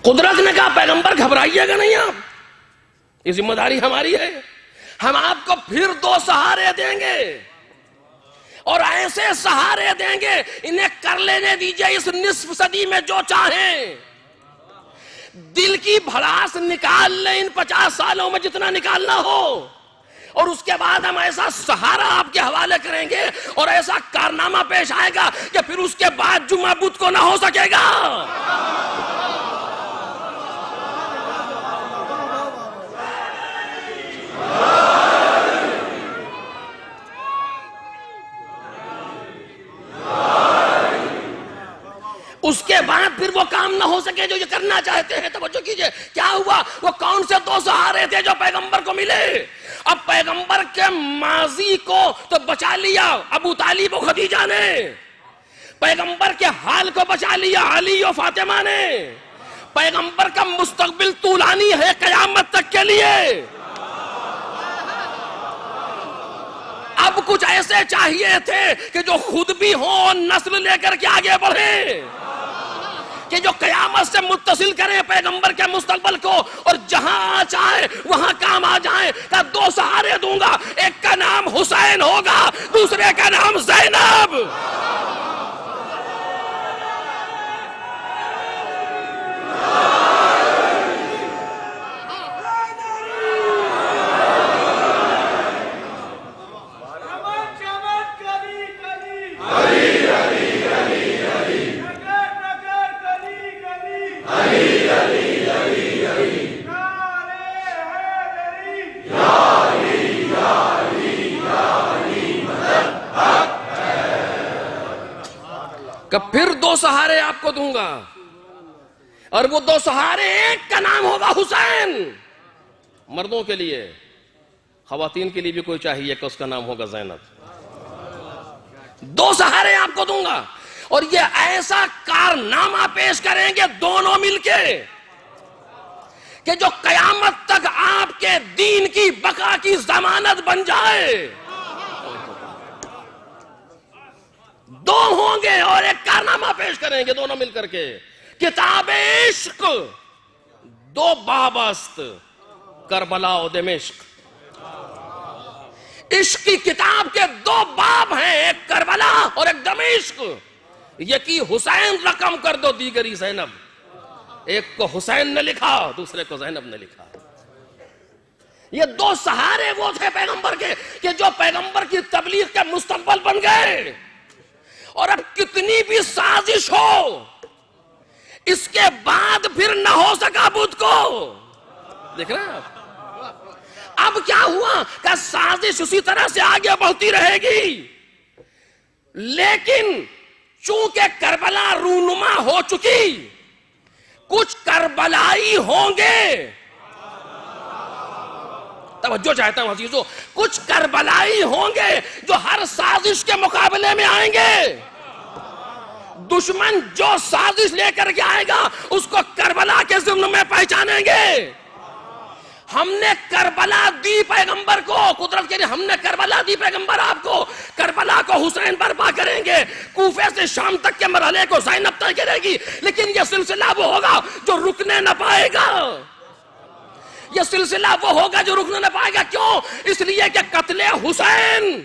قدرت نے کہا پیغمبر گھبرائیے گا نہیں آپ، یہ ذمہ داری ہماری ہے. ہم آپ کو پھر 2 سہارے دیں گے، اور ایسے سہارے دیں گے انہیں کر لینے دیجئے اس نصف صدی میں جو چاہیں. دل کی بھڑاس نکال لیں ان 50 سالوں میں جتنا نکالنا ہو، اور اس کے بعد ہم ایسا سہارا آپ کے حوالے کریں گے اور ایسا کارنامہ پیش آئے گا کہ پھر اس کے بعد جمعہ بدھ کو نہ ہو سکے گا. اس کے بعد پھر وہ کام نہ ہو سکے جو یہ کرنا چاہتے ہیں. توجہ کیجئے کیا ہوا. وہ کون سے 2 سہارے تھے جو پیغمبر کو ملے. اب پیغمبر کے ماضی کو تو بچا لیا ابو طالب و خدیجہ نے، پیغمبر کے حال کو بچا لیا علی و فاطمہ نے، پیغمبر کا مستقبل طولانی ہے قیامت تک کے لیے. اب کچھ ایسے چاہیے تھے کہ جو خود بھی ہوں اور نسل لے کر کے آگے بڑھیں، کہ جو قیامت سے متصل کریں پیغمبر کے مستقبل کو، اور جہاں چاہے وہاں کام آ جائیں. کہ 2 سہارے دوں گا، ایک کا نام حسین ہوگا، دوسرے کا نام زینب. کہ پھر 2 سہارے آپ کو دوں گا، اور وہ 2 سہارے ایک کا نام ہوگا حسین. مردوں کے لیے، خواتین کے لیے بھی کوئی چاہیے کہ اس کا نام ہوگا زینب. 2 سہارے آپ کو دوں گا، اور یہ ایسا کارنامہ پیش کریں گے دونوں مل کے کہ جو قیامت تک آپ کے دین کی بقا کی ضمانت بن جائے. 2 ہوں گے اور ایک کارنامہ پیش کریں گے دونوں مل کر کے. کتاب عشق 2 باب است، کربلا و دمشق. عشق کی کتاب کے 2 باب ہیں، ایک کربلا اور ایک دمشق. یکی حسین رقم کر دو، دیگری زینب. ایک کو حسین نے لکھا، دوسرے کو زینب نے لکھا. یہ 2 سہارے وہ تھے پیغمبر کے کہ جو پیغمبر کی تبلیغ کے مستقبل بن گئے. اور اب کتنی بھی سازش ہو، اس کے بعد پھر نہ ہو سکا بدھ کو. دیکھ رہے ہیں آپ؟ اب کیا ہوا کہ سازش اسی طرح سے آگے بڑھتی رہے گی، لیکن چونکہ کربلا رونما ہو چکی، کچھ کربلائی ہوں گے. توجہ چاہتا ہوں عزیزو، کچھ کربلائی ہوں گے جو ہر سازش کے مقابلے میں آئیں گے. دشمن جو سازش لے کر کے آئے گا اس کو کربلا کے ضمن میں پہچانیں گے. ہم نے کربلا دی پیغمبر کو، قدرت کے لیے ہم نے کربلا دی پیغمبر آپ کو. کربلا کو حسین برپا کریں گے، کوفے سے شام تک کے مرحلے کو زینب طے کرے گی، لیکن یہ سلسلہ وہ ہوگا جو رکنے نہ پائے گا. یہ سلسلہ وہ ہوگا جو رکنے نہ پائے گا. کیوں؟ اس لیے کہ قتل حسین،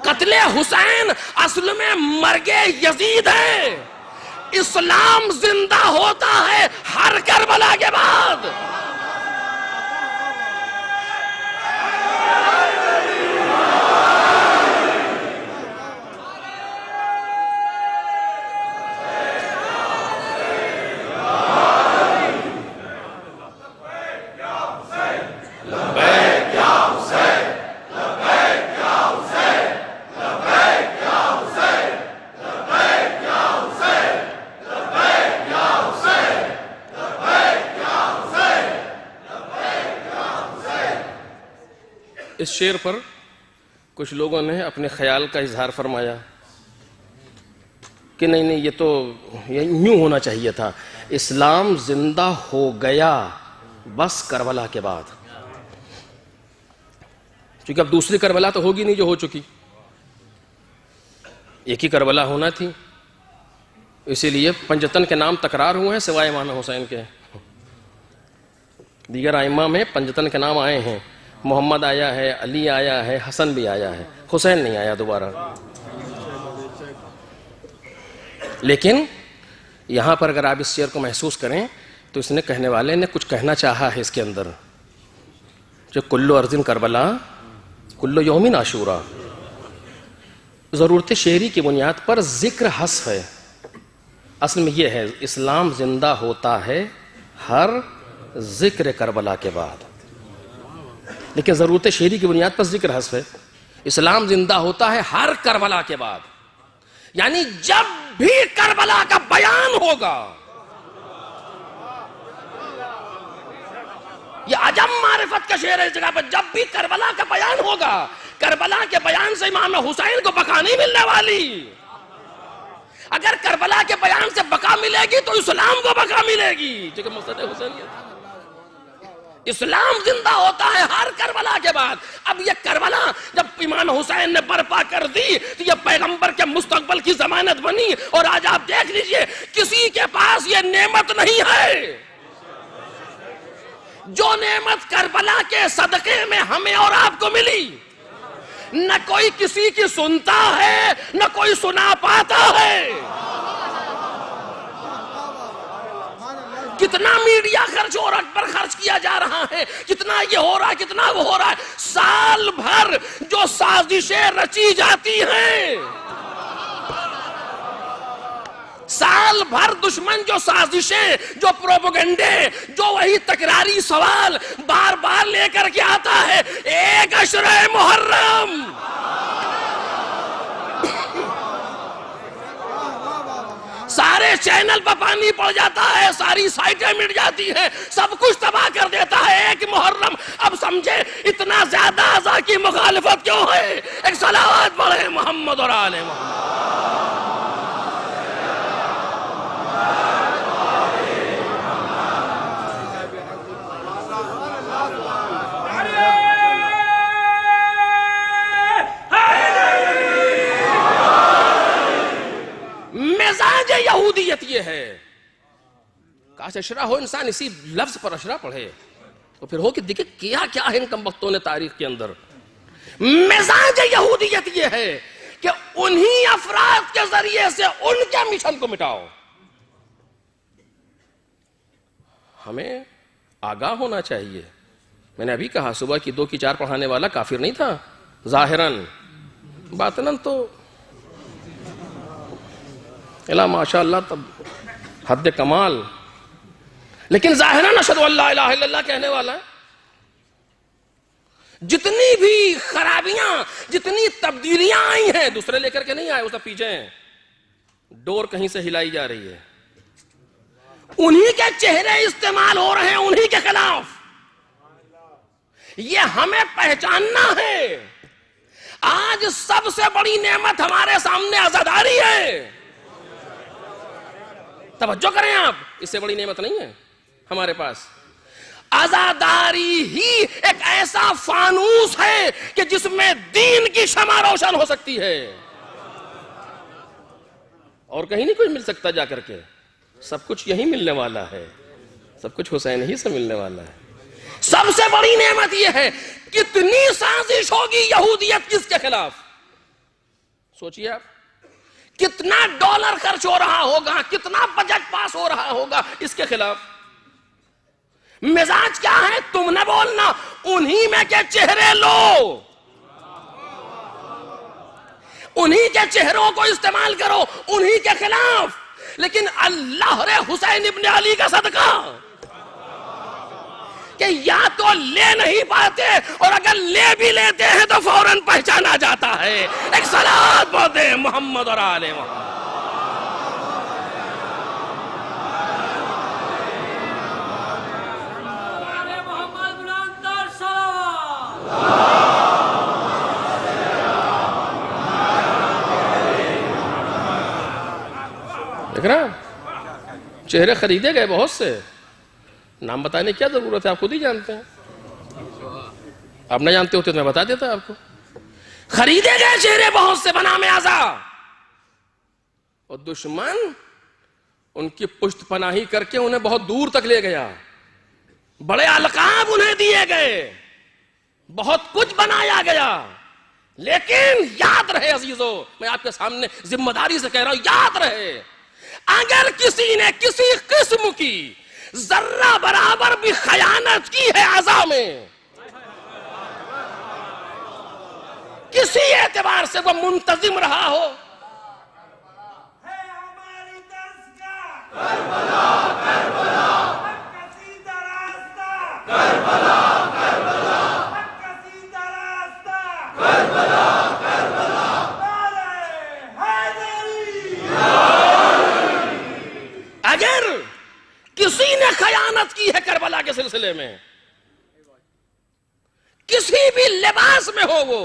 قتل حسین اصل میں مرگ یزید ہے. اسلام زندہ ہوتا ہے ہر کربلا کے بعد. اس شعر پر کچھ لوگوں نے اپنے خیال کا اظہار فرمایا کہ نہیں یہ تو یوں ہونا چاہیے تھا، اسلام زندہ ہو گیا بس کربلا کے بعد، کیونکہ اب دوسری کربلا تو ہوگی نہیں جو ہو چکی، ایک ہی کربلا ہونا تھی. اسی لیے پنجتن کے نام تکرار ہوئے ہیں سوائے امام حسین کے. دیگر ائمہ میں پنجتن کے نام آئے ہیں، محمد آیا ہے، علی آیا ہے، حسن بھی آیا ہے، حسین نہیں آیا دوبارہ. لیکن یہاں پر اگر آپ اس شعر کو محسوس کریں تو اس نے کہنے والے نے کچھ کہنا چاہا ہے اس کے اندر، جو کلو ارضن کربلا کلو یومن عاشورا. ضرورت شعری کی بنیاد پر ذکر حذف ہے. اصل میں یہ ہے، اسلام زندہ ہوتا ہے ہر ذکر کربلا کے بعد، لیکن ضرورت شعری کی بنیاد پر ذکر حذف ہے. اسلام زندہ ہوتا ہے ہر کربلا کے بعد، یعنی جب بھی کربلا کا بیان ہوگا. یہ عجم معرفت کا شعر ہے اس جگہ پر. جب بھی کربلا کا بیان ہوگا، کربلا کے بیان سے امام حسین کو بقا نہیں ملنے والی. اگر کربلا کے بیان سے بقا ملے گی تو اسلام کو بقا ملے گی. اسلام زندہ ہوتا ہے ہر کربلا کے بعد. اب یہ کربلا جب امام حسین نے برپا کر دی تو یہ پیغمبر کے مستقبل کی ضمانت بنی. اور آج آپ دیکھ لیجئے کسی کے پاس یہ نعمت نہیں ہے جو نعمت کربلا کے صدقے میں ہمیں اور آپ کو ملی. نہ کوئی کسی کی سنتا ہے، نہ کوئی سنا پاتا ہے. کتنا میڈیا خرچ اور پر خرچ کیا جا رہا ہے، کتنا یہ ہو رہا ہے، کتنا وہ ہو رہا ہے. سال بھر جو سازشیں رچی جاتی ہیں، سال بھر دشمن جو سازشیں، جو پروپیگنڈے، جو وہی تکراری سوال بار بار لے کر کے آتا ہے. ایک عشرہ محرم سارے چینل پر پانی پڑ جاتا ہے، ساری سائٹیں مٹ جاتی ہیں، سب کچھ تباہ کر دیتا ہے. ایک محرم. اب سمجھے اتنا زیادہ ازا کی مخالفت کیوں ہے؟ ایک صلوات پڑھے محمد اور آل محمد. مزاج یہودیت یہ ہے. کاش اشرا ہو انسان اسی لفظ پر اشرا پڑھے تو پھر ہو کہ دیکھیں کیا کیا ہے ان کم وقتوں نے تاریخ کے اندر. مزاج یہودیت یہ ہے کہ انہی افراد کے ذریعے سے ان کے مشن کو مٹاؤ. ہمیں آگاہ ہونا چاہیے. میں نے ابھی کہا صبح کی 2 کی 4 پڑھانے والا کافر نہیں تھا ظاہراً، باطناً تو الا ماشاء اللہ تب حد کمال. لیکن ظاہراً اشہدو ان لا الہ الا اللہ کہنے والا ہے. جتنی بھی خرابیاں، جتنی تبدیلیاں آئی ہیں دوسرے لے کر کے نہیں آئے، وہ سب پیچھے ہیں. ڈور کہیں سے ہلائی جا رہی ہے، انہی کے چہرے استعمال ہو رہے ہیں انہی کے خلاف. یہ ہمیں پہچاننا ہے. آج سب سے بڑی نعمت ہمارے سامنے عزاداری ہے. توجہ کریں آپ، اس سے بڑی نعمت نہیں ہے ہمارے پاس. عزاداری ہی ایک ایسا فانوس ہے کہ جس میں دین کی شمع روشن ہو سکتی ہے، اور کہیں نہیں کوئی مل سکتا جا کر کے. سب کچھ یہی ملنے والا ہے، سب کچھ حسین ہی سے ملنے والا ہے. سب سے بڑی نعمت یہ ہے. کتنی سازش ہوگی یہودیت کس کے خلاف، سوچئے آپ. کتنا ڈالر خرچ ہو رہا ہوگا، کتنا بجٹ پاس ہو رہا ہوگا اس کے خلاف. مزاج کیا ہے؟ تم نہ بولنا، انہی میں کے چہرے لو، انہی کے چہروں کو استعمال کرو انہی کے خلاف. لیکن اللہ رے حسین ابن علی کا صدقہ کہ یا تو لے نہیں پاتے، اور اگر لے بھی لیتے ہیں تو فوراً پہچانا جاتا ہے. ایک صلوات پڑھتے ہیں محمد اور آل محمد. دیکھ رہا چہرے خریدے گئے بہت سے. نام بتانے کیا ضرورت ہے، آپ خود ہی جانتے ہیں. آپ نہ جانتے ہوتے تو میں بتا دیتا آپ کو. خریدے گئے چہرے بہت سے بنام اعضا، اور دشمن ان کی پشت پناہی کر کے انہیں بہت دور تک لے گیا. بڑے القاب انہیں دیے گئے، بہت کچھ بنایا گیا. لیکن یاد رہے عزیزو، میں آپ کے سامنے ذمہ داری سے کہہ رہا ہوں، یاد رہے اگر کسی نے کسی قسم کی ذرہ برابر بھی خیانت کی ہے اعضا میں، کسی اعتبار سے وہ منتظم رہا ہو، اگر کسی نے خیانت کی ہے کربلا کے سلسلے میں، کسی بھی لباس میں ہو، وہ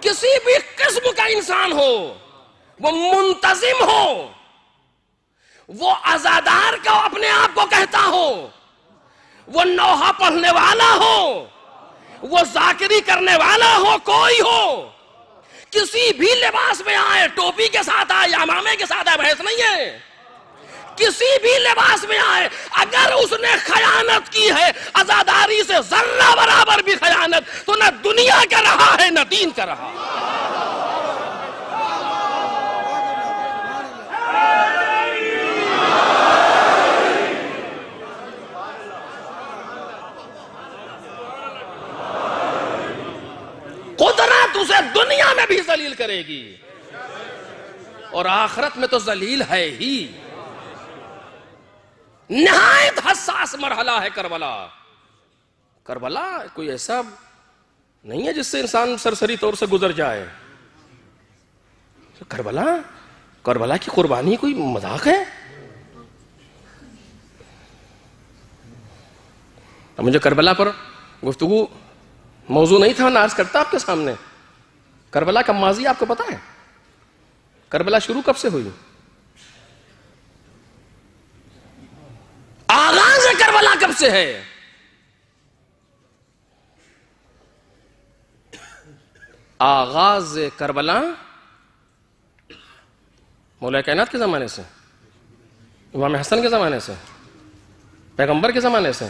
کسی بھی قسم کا انسان ہو، وہ منتظم ہو، وہ عزادار کا اپنے آپ کو کہتا ہو، وہ نوحہ پڑھنے والا ہو، وہ ذاکری کرنے والا ہو، کوئی ہو، کسی بھی لباس میں آئے، ٹوپی کے ساتھ آئے یا عمامے کے ساتھ آئے، بحث نہیں ہے، کسی بھی لباس میں آئے، اگر اس نے خیانت کی ہے عزاداری سے ذرہ برابر بھی خیانت، تو نہ دنیا کا رہا ہے نہ دین کا رہا. قدرت اسے دنیا میں بھی ذلیل کرے گی، اور آخرت میں تو ذلیل ہے ہی. نہایت حساس مرحلہ ہے کربلا. کربلا کوئی ایسا نہیں ہے جس سے انسان سرسری طور سے گزر جائے. کربلا کی قربانی کوئی مذاق ہے؟ اب مجھے کربلا پر گفتگو موضوع نہیں تھا، میں عرض کرتا آپ کے سامنے. کربلا کا ماضی آپ کو پتا ہے؟ کربلا شروع کب سے ہوئی؟ آغاز کربلا کب سے ہے؟ آغاز کربلا مولا کائنات کے زمانے سے، امام حسن کے زمانے سے، پیغمبر کے زمانے سے.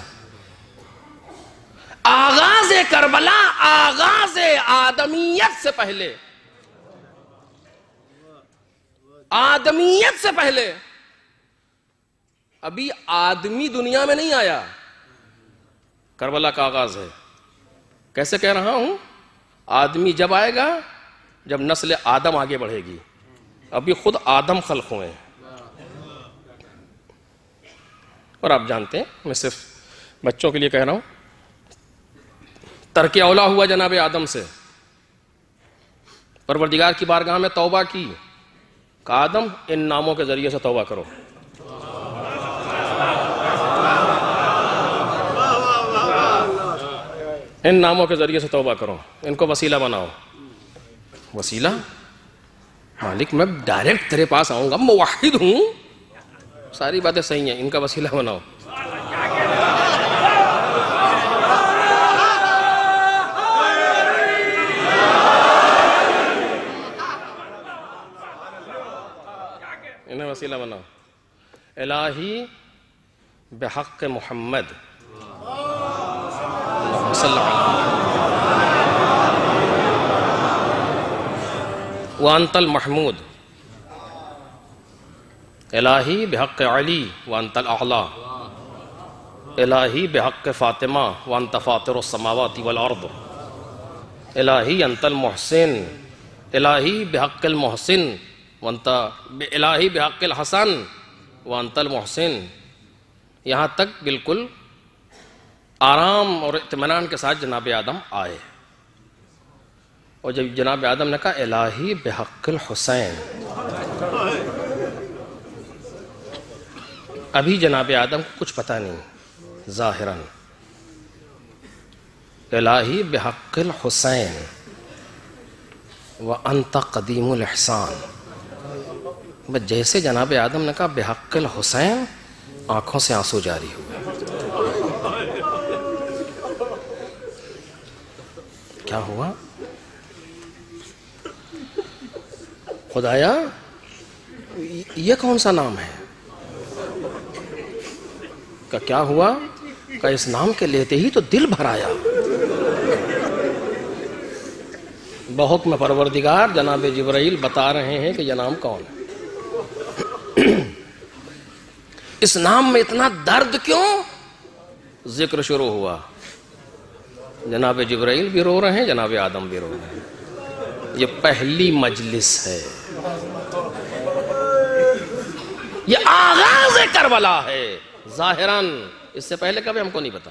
آغاز کربلا آغاز آدمیت سے پہلے، آدمیت سے پہلے. ابھی آدمی دنیا میں نہیں آیا، کربلا کا آغاز ہے. کیسے کہہ رہا ہوں؟ آدمی جب آئے گا جب نسل آدم آگے بڑھے گی. ابھی خود آدم خلق ہوئے ہیں. اور آپ جانتے ہیں، میں صرف بچوں کے لیے کہہ رہا ہوں، ترک اولا ہوا جناب آدم سے. پروردگار کی بارگاہ میں توبہ کی کہ آدم ان ناموں کے ذریعے سے توبہ کرو. ان ناموں کے ذریعے سے توبہ کرو، ان کو وسیلہ بناؤ. وسیلہ؟ مالک میں ڈائریکٹ تیرے پاس آؤں گا، موحد ہوں، ساری باتیں صحیح ہیں، ان کا وسیلہ بناؤ. انہیں وسیلہ بناؤ. الہی بحق محمد صلی اللہ علیہ وسلم وانت المحمود. الہی بحق علی وانت الاعلی. الہی بحق فاطمہ وانت فاطر السماوات والارض. الہی انت المحسن. الہی بحق المحسن وانت الہی بحق الحسن وانت المحسن. یہاں تک بالکل آرام اور اطمینان کے ساتھ جناب آدم آئے. اور جب جناب آدم نے کہا الہی بحق الحسین، ابھی جناب آدم کو کچھ پتہ نہیں ظاہراً. الہی بحق الحسین وانت قدیم الاحسان. بس جیسے جناب آدم نے کہا بحق الحسین، آنکھوں سے آنسو جاری ہوئے. کیا ہوا؟ خدایا یہ کون سا نام ہے؟ کہ کیا ہوا؟ کہ اس نام کے لیتے ہی تو دل بھر آیا. بحکم پروردگار جناب جبرائیل بتا رہے ہیں کہ یہ نام کون ہے. اس نام میں اتنا درد کیوں؟ ذکر شروع ہوا. جناب جبرائیل بھی رو رہے ہیں، جناب آدم بھی رو رہے ہیں. یہ پہلی مجلس ہے، یہ آغاز کربلا ہے. ظاہراً اس سے پہلے کبھی ہم کو نہیں پتا.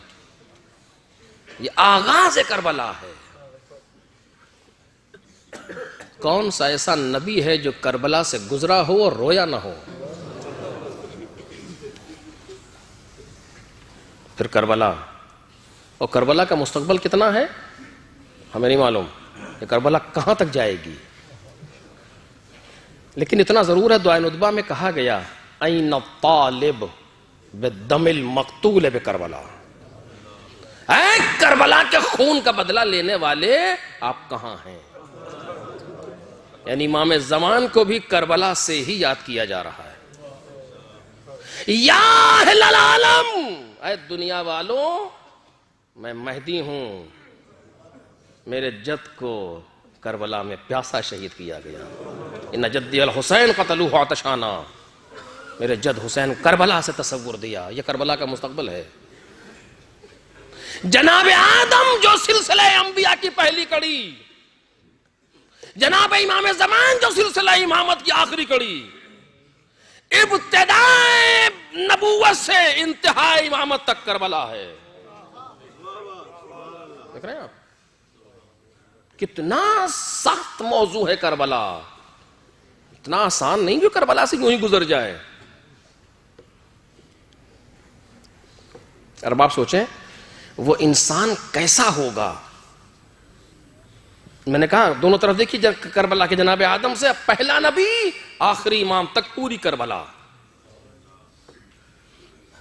یہ آغاز کربلا ہے. کون سا ایسا نبی ہے جو کربلا سے گزرا ہو اور رویا نہ ہو؟ پھر کربلا، اور کربلا کا مستقبل کتنا ہے ہمیں نہیں معلوم کہ کربلا کہاں تک جائے گی. لیکن اتنا ضرور ہے دعائے ندبہ میں کہا گیا این الطالب بالدم المقتول بکربلا. اے کربلا کے خون کا بدلہ لینے والے آپ کہاں ہیں؟ یعنی امام زمان کو بھی کربلا سے ہی یاد کیا جا رہا ہے. یا اہل العالم، اے دنیا والوں، میں مہدی ہوں. میرے جد کو کربلا میں پیاسا شہید کیا گیا. ان جدی الحسین قتلوہ عطشانا. میرے جد حسین کربلا سے تصور دیا. یہ کربلا کا مستقبل ہے. جناب آدم جو سلسلہ انبیاء کی پہلی کڑی، جناب امام زمان جو سلسلہ امامت کی آخری کڑی، ابتداء نبوت سے انتہائی امامت تک کربلا ہے. دیکھ رہے ہیں آپ کتنا سخت موضوع ہے کربلا. اتنا آسان نہیں جو کربلا سے یوں ہی گزر جائے. اور آپ سوچیں وہ انسان کیسا ہوگا. میں نے کہا دونوں طرف دیکھیے، کربلا کے جناب آدم سے پہلا نبی آخری امام تک پوری کربلا.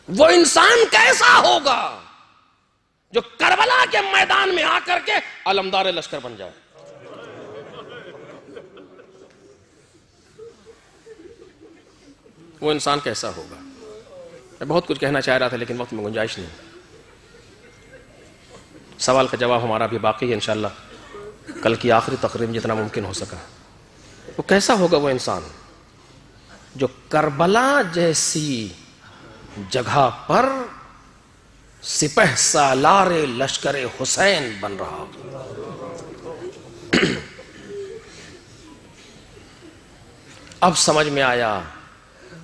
وہ انسان کیسا ہوگا جو کربلا کے میدان میں آ کر کے علمدار لشکر بن جائے. وہ انسان کیسا ہوگا. میں بہت کچھ کہنا چاہ رہا تھا لیکن وقت میں گنجائش نہیں. سوال کا جواب ہمارا بھی باقی ہے انشاءاللہ کل کی آخری تقریب جتنا ممکن ہو سکا. وہ کیسا ہوگا وہ انسان جو کربلا جیسی جگہ پر سپہ سالار لشکر حسین بن رہا. اب سمجھ میں آیا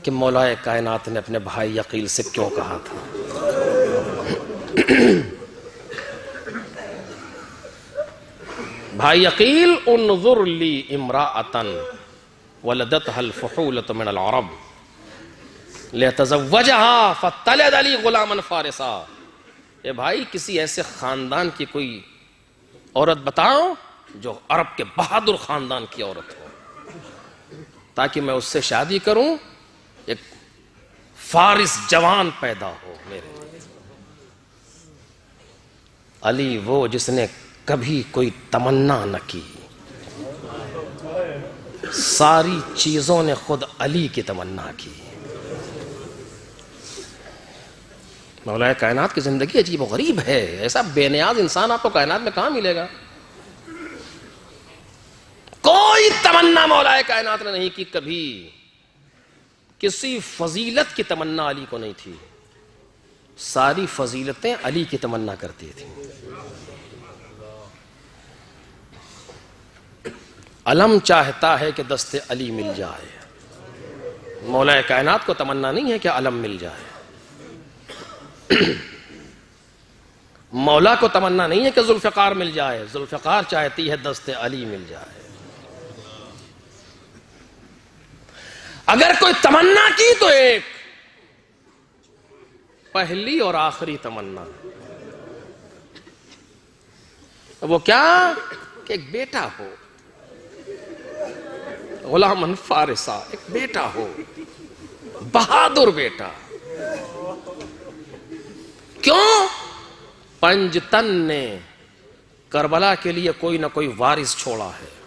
کہ مولا کائنات نے اپنے بھائی عقیل سے کیوں کہا تھا. بھائی عقیل انظر لی امراءۃ ولدتها الفحولۃ من العرب ليتزوجها فتلد لي غلاما فارسا. اے بھائی کسی ایسے خاندان کی کوئی عورت بتاؤ جو عرب کے بہادر خاندان کی عورت ہو تاکہ میں اس سے شادی کروں, ایک فارس جوان پیدا ہو میرے لیے. علی وہ جس نے کبھی کوئی تمنا نہ کی, ساری چیزوں نے خود علی کی تمنا کی. مولا کائنات کی زندگی عجیب و غریب ہے. ایسا بے نیاز انسان آپ کو کائنات میں کہاں ملے گا؟ کوئی تمنا مولا کائنات نے نہیں کی کبھی. کسی فضیلت کی تمنا علی کو نہیں تھی. ساری فضیلتیں علی کی تمنا کرتی تھیں. علم چاہتا ہے کہ دست علی مل جائے. مولا کائنات کو تمنا نہیں ہے کہ علم مل جائے. مولا کو تمنا نہیں ہے کہ ذوالفقار مل جائے. ذوالفقار چاہتی ہے دست علی مل جائے. اگر کوئی تمنا کی تو ایک پہلی اور آخری تمنا, وہ کیا کہ ایک بیٹا ہو, غلام فارسا, ایک بیٹا ہو, بہادر بیٹا. کیوں؟ پنجتن نے کربلا کے لیے کوئی نہ کوئی وارث چھوڑا ہے.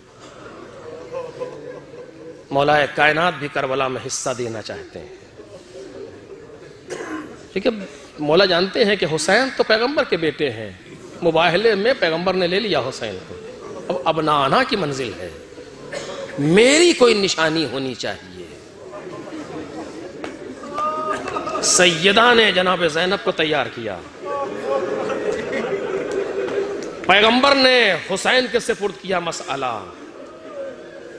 مولا کائنات بھی کربلا میں حصہ دینا چاہتے ہیں. ٹھیک ہے, مولا جانتے ہیں کہ حسین تو پیغمبر کے بیٹے ہیں. مباہلے میں پیغمبر نے لے لیا حسین کو. اب ابنانا کی منزل ہے, میری کوئی نشانی ہونی چاہیے. سیدہ نے جناب زینب کو تیار کیا. پیغمبر نے حسین کے سپرد کیا مسئلہ.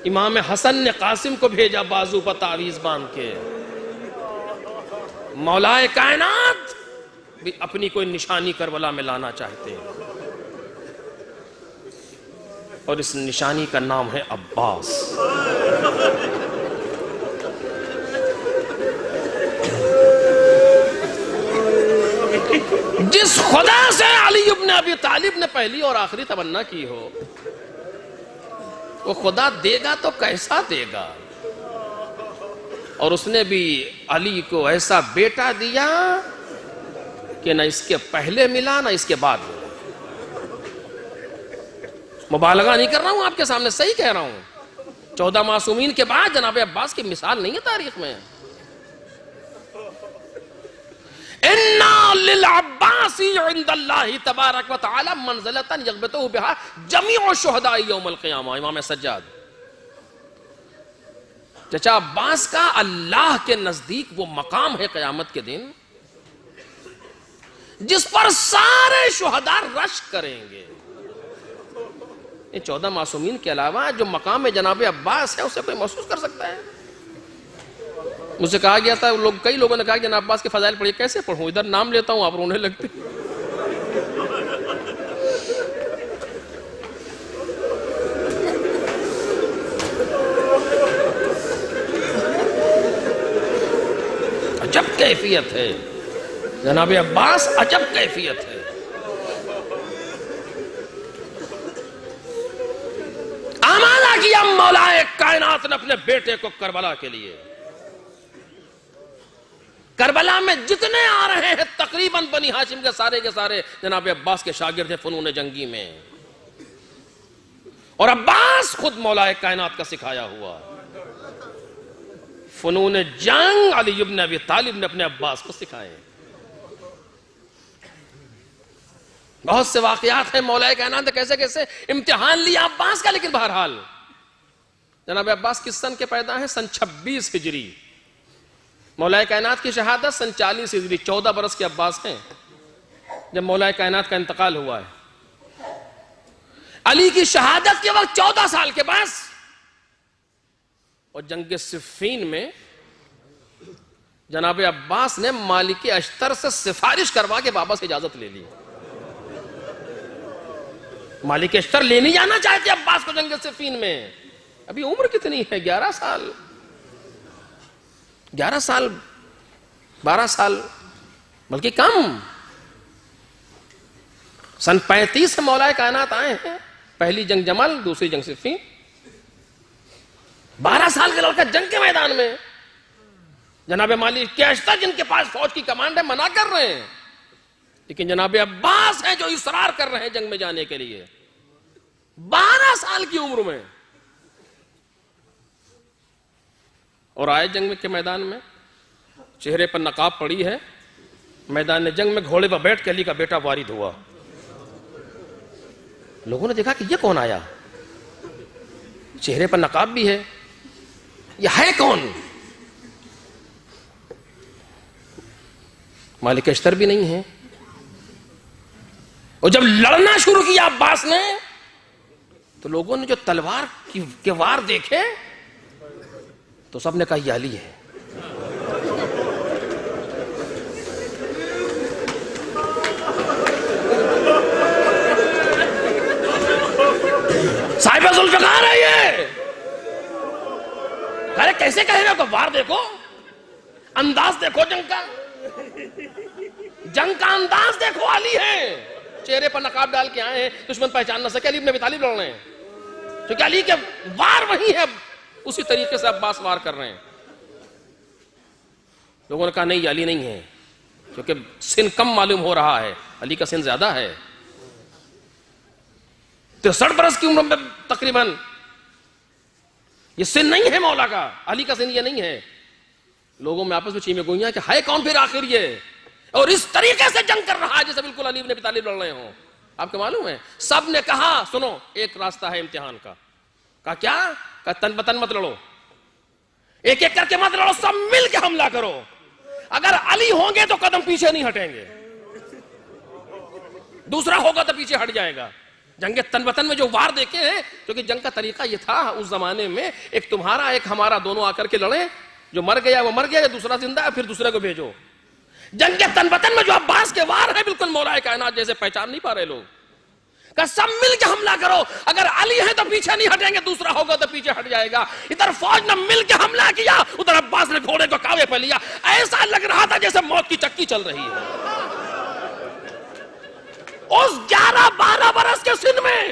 امام حسن نے قاسم کو بھیجا بازو پر تعویذ باندھ کے. مولا کائنات بھی اپنی کوئی نشانی کربلا میں لانا چاہتے ہیں, اور اس نشانی کا نام ہے عباس. جس خدا سے علی ابن ابی طالب نے پہلی اور آخری تمنا کی ہو, وہ خدا دے گا تو کیسا دے گا. اور اس نے بھی علی کو ایسا بیٹا دیا کہ نہ اس کے پہلے ملا نہ اس کے بعد ملا. مبالغہ نہیں کر رہا ہوں آپ کے سامنے, صحیح کہہ رہا ہوں. 14 معصومین کے بعد جناب عباس کی مثال نہیں ہے تاریخ میں. اِنَّا لِلْعَبَّاسِ عِنْدَ اللَّهِ تَبَارَكَ وَتَعَالَى مَنْزِلَةً يَغْبِطُهُ بِهَا جَمِيعُ الشُّهَدَاءِ يَوْمَ الْقِيَامَةِ. امام سجاد, چچا عباس کا اللہ کے نزدیک وہ مقام ہے قیامت کے دن جس پر سارے شہداء رش کریں گے. یہ 14 معصومین کے علاوہ جو مقام جناب عباس ہے اسے کوئی محسوس کر سکتا ہے؟ مجھ سے کہا گیا تھا, کئی لوگوں نے کہا کہ جناب عباس کے فضائل پڑھیے. کیسے پڑھوں, ادھر نام لیتا ہوں آپ رونے لگتے. عجب کیفیت ہے جناب عباس, عجب کیفیت ہے. آمادہ کیا مولا کائنات نے اپنے بیٹے کو کربلا کے لیے. کربلا میں جتنے آ رہے ہیں تقریباً بنی ہاشم کے سارے جناب عباس کے شاگرد ہیں فنون جنگی میں. اور عباس خود مولا کائنات کا سکھایا ہوا. فنون جنگ علی ابن ابی طالب نے اپنے عباس کو سکھائے. بہت سے واقعات ہیں مولا کائنات نے کیسے کیسے امتحان لیا عباس کا. لیکن بہرحال جناب عباس کس سن کے پیدا ہیں؟ سن 26 ہجری. مولا کائنات کی شہادت سن 40 ہجری. 14 برس کے عباس ہیں جب مولا کائنات کا انتقال ہوا ہے. علی کی شہادت کے وقت 14 سال کے بعد اور جنگ صفین میں جناب عباس نے مالک اشتر سے سفارش کروا کے واپس اجازت لے لی. مالک اشتر لے نہیں جانا چاہتے عباس کو جنگ صفین میں. ابھی عمر کتنی ہے؟ 11 سال 12 سال بلکہ کم. سن 35 سے مولا کائنات آئے ہیں. پہلی جنگ جمل، دوسری جنگ صفین. 12 سال کا لڑکا جنگ کے میدان میں. جناب مالک اشتر جن کے پاس فوج کی کمانڈ ہے منع کر رہے ہیں، لیکن جناب عباس ہیں جو اصرار کر رہے ہیں جنگ میں جانے کے لیے. 12 سال کی عمر میں. اور آئے جنگ کے میدان میں، چہرے پر نقاب پڑی ہے. میدان جنگ میں گھوڑے پر بیٹھ کے علی کا بیٹا وارد ہوا. لوگوں نے دیکھا کہ یہ کون آیا، چہرے پر نقاب بھی ہے، یہ ہے کون؟ مالک اشتر بھی نہیں ہے. اور جب لڑنا شروع کیا عباس نے تو لوگوں نے جو تلوار کے وار دیکھے تو سب نے کہا یہ علی ہے. صاحب ذوالفقار ہے یہ. ارے کیسے کہے گا؟ وار دیکھو، انداز دیکھو، جنگ کا انداز دیکھو. علی ہے، چہرے پر نقاب ڈال کے آئے ہیں، دشمن پہچان نہ سکے. علی ابن ابی طالب لڑ رہے ہیں کیونکہ علی کے وار وہی ہے، اسی طریقے سے عباس وار کر رہے ہیں. لوگوں نے کہا نہیں یہ علی نہیں ہے، کیونکہ سن کم معلوم ہو رہا ہے، علی کا سن زیادہ ہے. 63 برس کی عمر میں تقریباً. یہ سن نہیں ہے مولا کا، علی کا سن یہ نہیں ہے. لوگوں میں آپس میں چیمے گوئیاں کہ ہے کون پھر آخر یہ، اور اس طریقے سے جنگ کر رہا ہے جیسے بالکل علی بن ابی طالب لڑ رہے ہوں. آپ کو معلوم ہے سب نے کہا سنو ایک راستہ ہے امتحان کا. کہا کیا؟ کہا تن بتن مت لڑو، ایک ایک کر کے مت لڑو، سب مل کے حملہ کرو. اگر علی ہوں گے تو قدم پیچھے نہیں ہٹیں گے، دوسرا ہوگا تو پیچھے ہٹ جائے گا. جنگ تن بتن میں جو وار دیکھے ہیں، کیونکہ جنگ کا طریقہ یہ تھا اس زمانے میں، ایک تمہارا ایک ہمارا، دونوں آ کر کے لڑیں، جو مر گیا وہ مر گیا، یا دوسرا زندہ ہے پھر دوسرے کو بھیجو. جنگ کے تن بتن میں جو عباس کے وار ہے بالکل مولا کائنات جیسے پہچان نہیں پا رہے لوگ. کہ سب مل کے حملہ کرو، اگر علی ہے تو پیچھے نہیں ہٹیں گے، دوسرا ہوگا تو پیچھے ہٹ جائے گا. ادھر فوج نے مل کے حملہ کیا، ادھر عباس نے گھوڑے کو کاوے پہ لیا. ایسا لگ رہا تھا جیسے موت کی چکی چل رہی ہے. اس 11-12 برس کے سن میں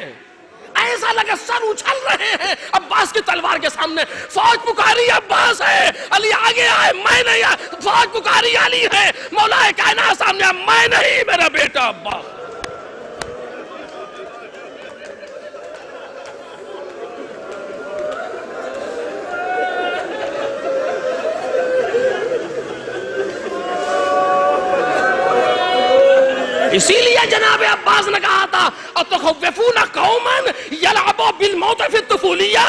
ایسا لگا سر اچھل رہے ہیں عباس کی تلوار کے سامنے. فوج پکاری عباس ہے، علی آگے آئے، میں نہیں آئے. فوج پکاری علی ہے، مولا کائنات سامنے، میں نہیں، میرا بیٹا عباس. اسی لیے جناب عباس نے کہا تھا اتخوفون قوما یلعبوا بالموت فی الطفولیہ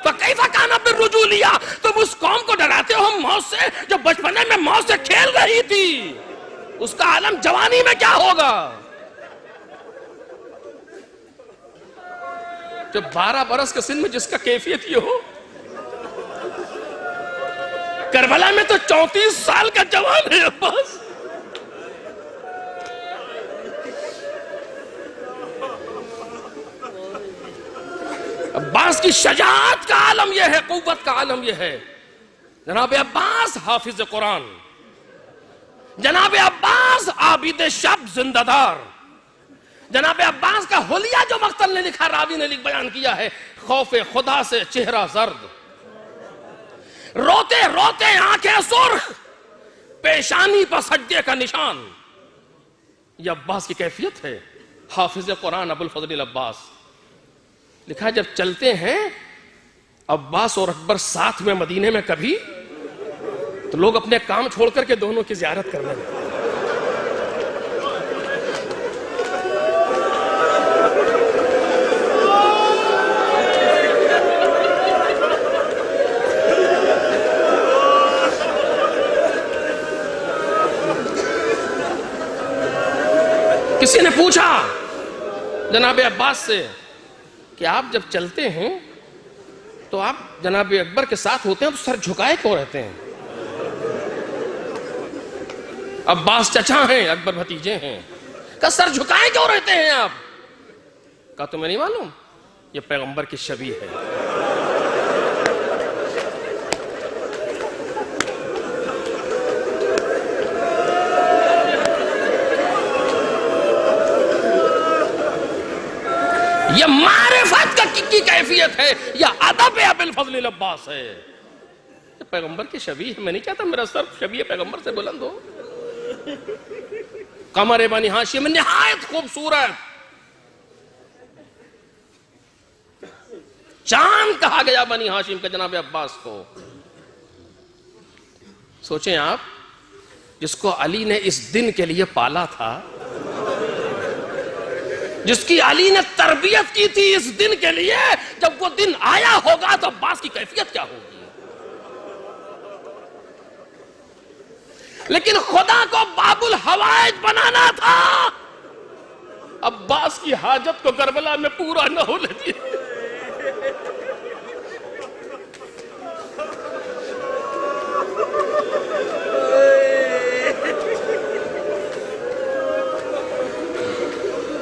فکیف کان بالرجولیہ. تم اس قوم کو ڈراتے ہو موت سے جو بچپنے میں موت سے کھیل رہی تھی، اس کا عالم جوانی میں کیا ہوگا؟ جو 12 برس کے سن میں جس کا کیفیت یہ ہو، کربلا میں تو 34 سال کا جوان ہے عباس. عباس کی شجاعت کا عالم یہ ہے، قوت کا عالم یہ ہے. جناب عباس حافظ قرآن، جناب عباس عابد شب زندہ دار. جناب عباس کا حلیہ جو مقتل نے لکھا، راوی نے بیان کیا ہے، خوف خدا سے چہرہ زرد، روتے روتے آنکھیں سرخ، پیشانی پر سجدے کا نشان. یہ عباس کی کیفیت ہے. حافظ قرآن ابو الفضل العباس. لکھا جب چلتے ہیں عباس اور اکبر ساتھ میں مدینے میں کبھی، تو لوگ اپنے کام چھوڑ کر کے دونوں کی زیارت کرنے لگے. کسی نے پوچھا جناب عباس سے کہ آپ جب چلتے ہیں تو آپ جناب اکبر کے ساتھ ہوتے ہیں تو سر جھکائے کیوں رہتے ہیں؟ عباس چچا ہیں، اکبر بھتیجے ہیں، کہ سر جھکائے کیوں رہتے ہیں آپ؟ کہا تمہیں نہیں معلوم یہ پیغمبر کی شبیہ ہے۔ یہ معرفت کی کیفیت ہے، یہ ادب ابی الفضل العباس ہے۔ یہ پیغمبر کی شبیہ ہے، میں نہیں چاہتا میرا سر شبیہ پیغمبر سے بلند ہو۔ قمر بنی ہاشم نہایت خوبصورت، چاند کہا گیا بنی ہاشم کا جناب عباس کو۔ سوچیں آپ، جس کو علی نے اس دن کے لیے پالا تھا، جس کی علی نے تربیت کی تھی اس دن کے لیے، جب وہ دن آیا ہوگا تو عباس کی کیفیت کیا ہوگی؟ لیکن خدا کو باب الحوائج بنانا تھا، عباس کی حاجت کو کربلا میں پورا نہ ہو لیتی۔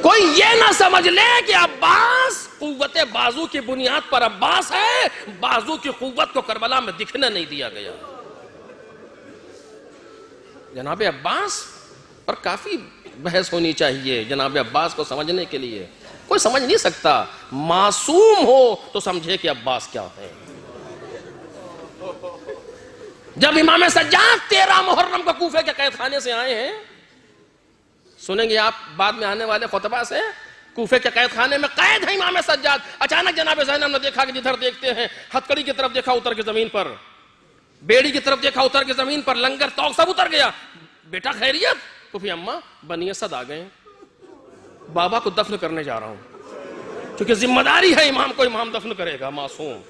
کوئی یہ نہ سمجھ لے کہ عباس قوت بازو کی بنیاد پر عباس ہے، بازو کی قوت کو کربلا میں دکھنے نہیں دیا گیا۔ جناب عباس پر کافی بحث ہونی چاہیے جناب عباس کو سمجھنے کے لیے۔ کوئی سمجھ نہیں سکتا، معصوم ہو تو سمجھے کہ عباس کیا ہے۔ جب امام سجاد 13 محرم کو کوفے کے قید خانے سے آئے ہیں، سنیں گے آپ بعد میں آنے والے خطبہ سے، کوفے کے قید خانے میں قید ہے امام سجاد۔ اچانک جناب زینب نے دیکھا کہ جدھر دیکھتے ہیں، ہتکڑی کی طرف دیکھا اتر کے زمین پر، بیڑی کی طرف دیکھا اتر کے زمین پر، لنگر توق سب اتر گیا۔ بیٹا خیریت؟ پھوپھی اماں بنی اسد آ گئے، بابا کو دفن کرنے جا رہا ہوں، کیونکہ ذمہ داری ہے امام کو، امام دفن کرے گا معصوم۔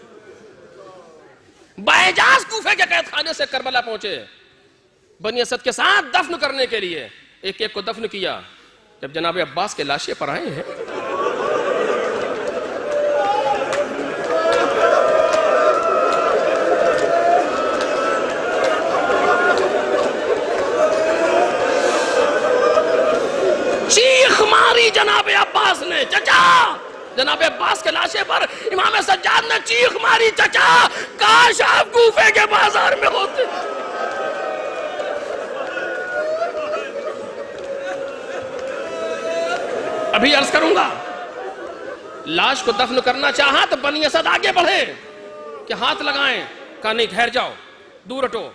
باعجاز کوفے کے قید خانے سے کربلا پہنچے بنی اسد کے ساتھ دفن کرنے کے لیے، ایک ایک کو دفن کیا۔ جب جناب عباس کے لاشے پر آئے ہیں، چیخ ماری جناب عباس نے، چچا! جناب عباس کے لاشے پر امام سجاد نے چیخ ماری، چچا کاش آپ کوفے کے بازار میں ہوتے۔ ابھی عرض کروں گا، لاش کو دفن کرنا چاہا تو بنی اسد آگے بڑھے کہ ہاتھ لگائیں، کہا نہیں ٹھہر جاؤ، دور ہٹو،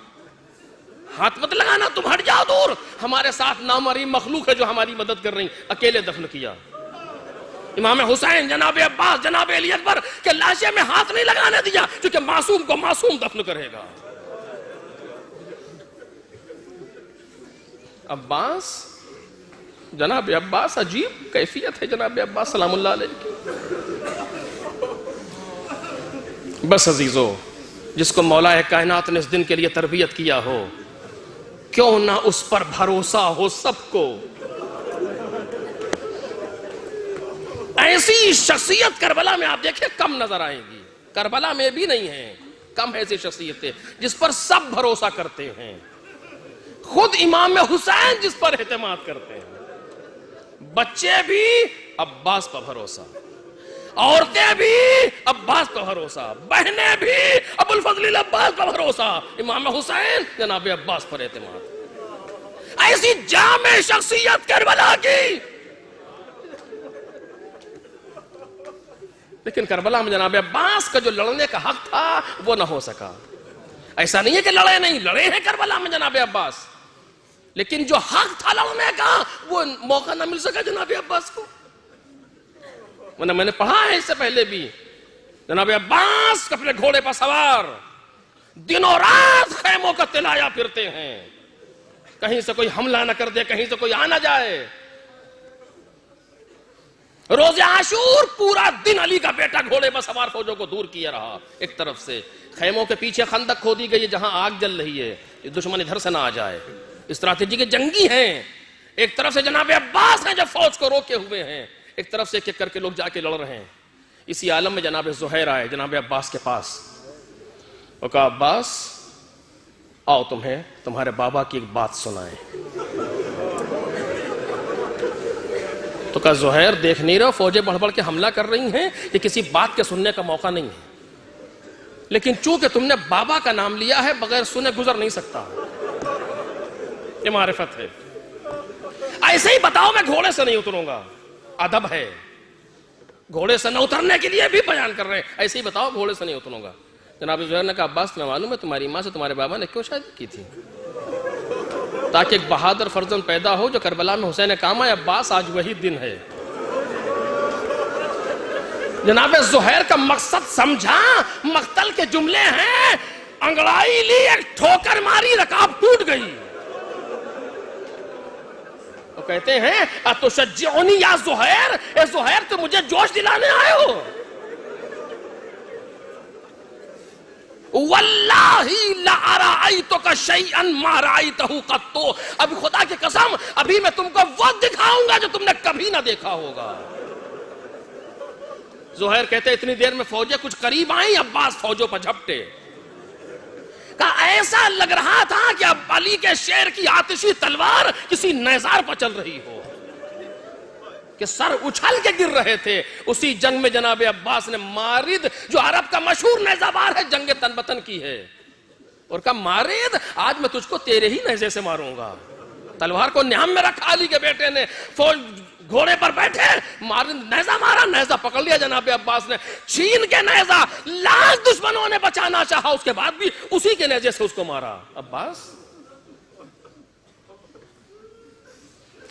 ہاتھ مت لگانا، تم ہٹ جاؤ دور، ہمارے ساتھ نامرئی مخلوق ہے جو ہماری مدد کر رہی، اکیلے دفن کیا۔ امام حسین، جناب عباس، جناب علی اکبر کے لاشے میں ہاتھ نہیں لگانے دیا، کیونکہ معصوم کو معصوم دفن کرے گا۔ عباس، جناب عباس عجیب کیفیت ہے جناب عباس سلام اللہ علیہ کی۔ بس عزیزو، جس کو مولا کائنات نے اس دن کے لیے تربیت کیا ہو، کیوں نہ اس پر بھروسہ ہو سب کو۔ ایسی شخصیت کربلا میں آپ دیکھیں کم نظر آئیں گی، کربلا میں بھی نہیں ہے، کم ایسی شخصیتیں جس پر سب بھروسہ کرتے ہیں۔ خود امام حسین جس پر اعتماد کرتے ہیں، بچے بھی عباس پر بھروسہ، عورتیں بھی عباس پر بھروسہ، بہنیں بھی ابو الفضل العباس پر بھروسہ، امام حسین جناب عباس پر اعتماد۔ ایسی جامع شخصیت کربلا کی، لیکن کربلا میں جناب عباس کا جو لڑنے کا حق تھا وہ نہ ہو سکا۔ ایسا نہیں ہے کہ لڑے نہیں، لڑے ہیں کربلا میں جناب عباس، لیکن جو حق تھا لڑنے کا وہ موقع نہ مل سکا جناب عباس کو۔ میں نے پڑھا ہے اس سے پہلے بھی، جناب عباس اپنے گھوڑے پر سوار دنوں رات خیموں کا تلایا پھرتے ہیں، کہیں سے کوئی حملہ نہ کر دے، کہیں سے کوئی آ نہ جائے۔ روز عاشور پورا دن علی کا بیٹا گھوڑے پر سوار فوجوں کو دور کیا رہا۔ ایک طرف سے خیموں کے پیچھے خندق کھودی گئی ہے جہاں آگ جل رہی ہے، دشمن ادھر سے نہ آ جائے، استراتیجی کے جنگی ہیں۔ ایک طرف سے جناب عباس ہیں جو فوج کو روکے ہوئے ہیں، ایک طرف سے ایک ایک کر کے لوگ جا کے لڑ رہے ہیں۔ اسی عالم میں جناب زہیر آئے جناب عباس کے پاس اور کہا عباس آؤ تمہیں تمہارے بابا کی ایک بات سنائیں. تو کہا زہیر دیکھ نہیں رہا فوجیں بڑھ بڑھ کے حملہ کر رہی ہیں کہ کسی بات کے سننے کا موقع نہیں ہے, لیکن چونکہ تم نے بابا کا نام لیا ہے بغیر سنے گزر نہیں سکتا. یہ معرفت ہے. ایسے ہی بتاؤ میں گھوڑے سے نہیں اتروں گا, ادب ہے. گھوڑے سے نہ اترنے کے لیے بھی بیان کر رہے ہیں, ایسے ہی بتاؤ گھوڑے سے نہیں اتروں گا. جناب زہیر نے کہا عباس تمہیں معلوم ہے تمہاری ماں سے تمہارے بابا نے کیوں شادی کی تھی؟ تاکہ ایک بہادر فرزند پیدا ہو جو کربلا میں حسین کام آئے. عباس آج وہی دن ہے. جناب زہیر کا مقصد سمجھا, مقتل کے جملے ہیں, انگڑائی لی ایک ٹھوکر ماری رکاب ٹوٹ گئی. وہ کہتے ہیں اتشجعنی یا زہیر, اے زہیر تو مجھے جوش دلانے آئے ہو. واللہ لارأیتک شیئا ما رأیتہ قط, اب خدا کی قسم ابھی میں تم کو وہ دکھاؤں گا جو تم نے کبھی نہ دیکھا ہوگا. زہیر کہتے اتنی دیر میں فوجیں کچھ قریب آئیں, عباس فوجوں پر جھپٹے. کہا ایسا لگ رہا تھا کہ اب علی کے شیر کی آتشی تلوار کسی نیزار پر چل رہی ہو, کہ سر اچھل کے گر رہے تھے. اسی جنگ میں جناب عباس نے مارد, جو عرب کا مشہور نیزہ بار ہے, جنگ تن بتن کی ہے, اور کہا مارد آج میں تجھ کو تیرے ہی نیزے سے ماروں گا. تلوار کو نیام میں رکھا علی کے بیٹے نے, فوج گھوڑے پر بیٹھے, مارد نیزہ مارا, نیزہ پکڑ لیا جناب عباس نے, چھین کے نیزہ, لاکھ دشمنوں نے بچانا چاہا, اس کے بعد بھی اسی کے نیزے سے اس کو مارا. عباس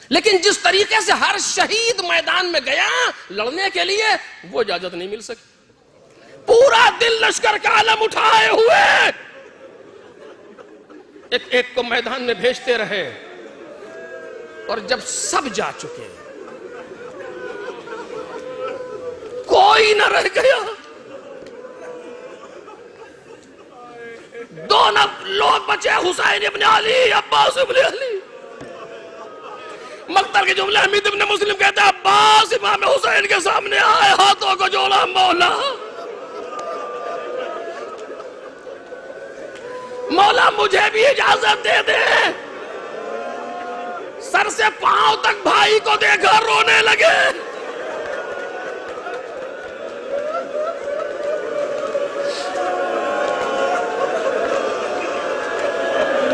لیکن جس طریقے سے ہر شہید میدان میں گیا لڑنے کے لیے, وہ اجازت نہیں مل سکی. پورا دل لشکر کا علم اٹھائے ہوئے ایک ایک کو میدان میں بھیجتے رہے, اور جب سب جا چکے کوئی نہ رہ گیا, دو لوگ بچے, حسین ابن علی, عباس ابن علی. مقتل کے جملے حمید ابن مسلم کہتا ہے عباس امام حسین کے سامنے آئے, ہاتھوں کو جوڑا, مولا مولا مجھے بھی اجازت دے دے. سر سے پاؤں تک بھائی کو دیکھا رونے لگے.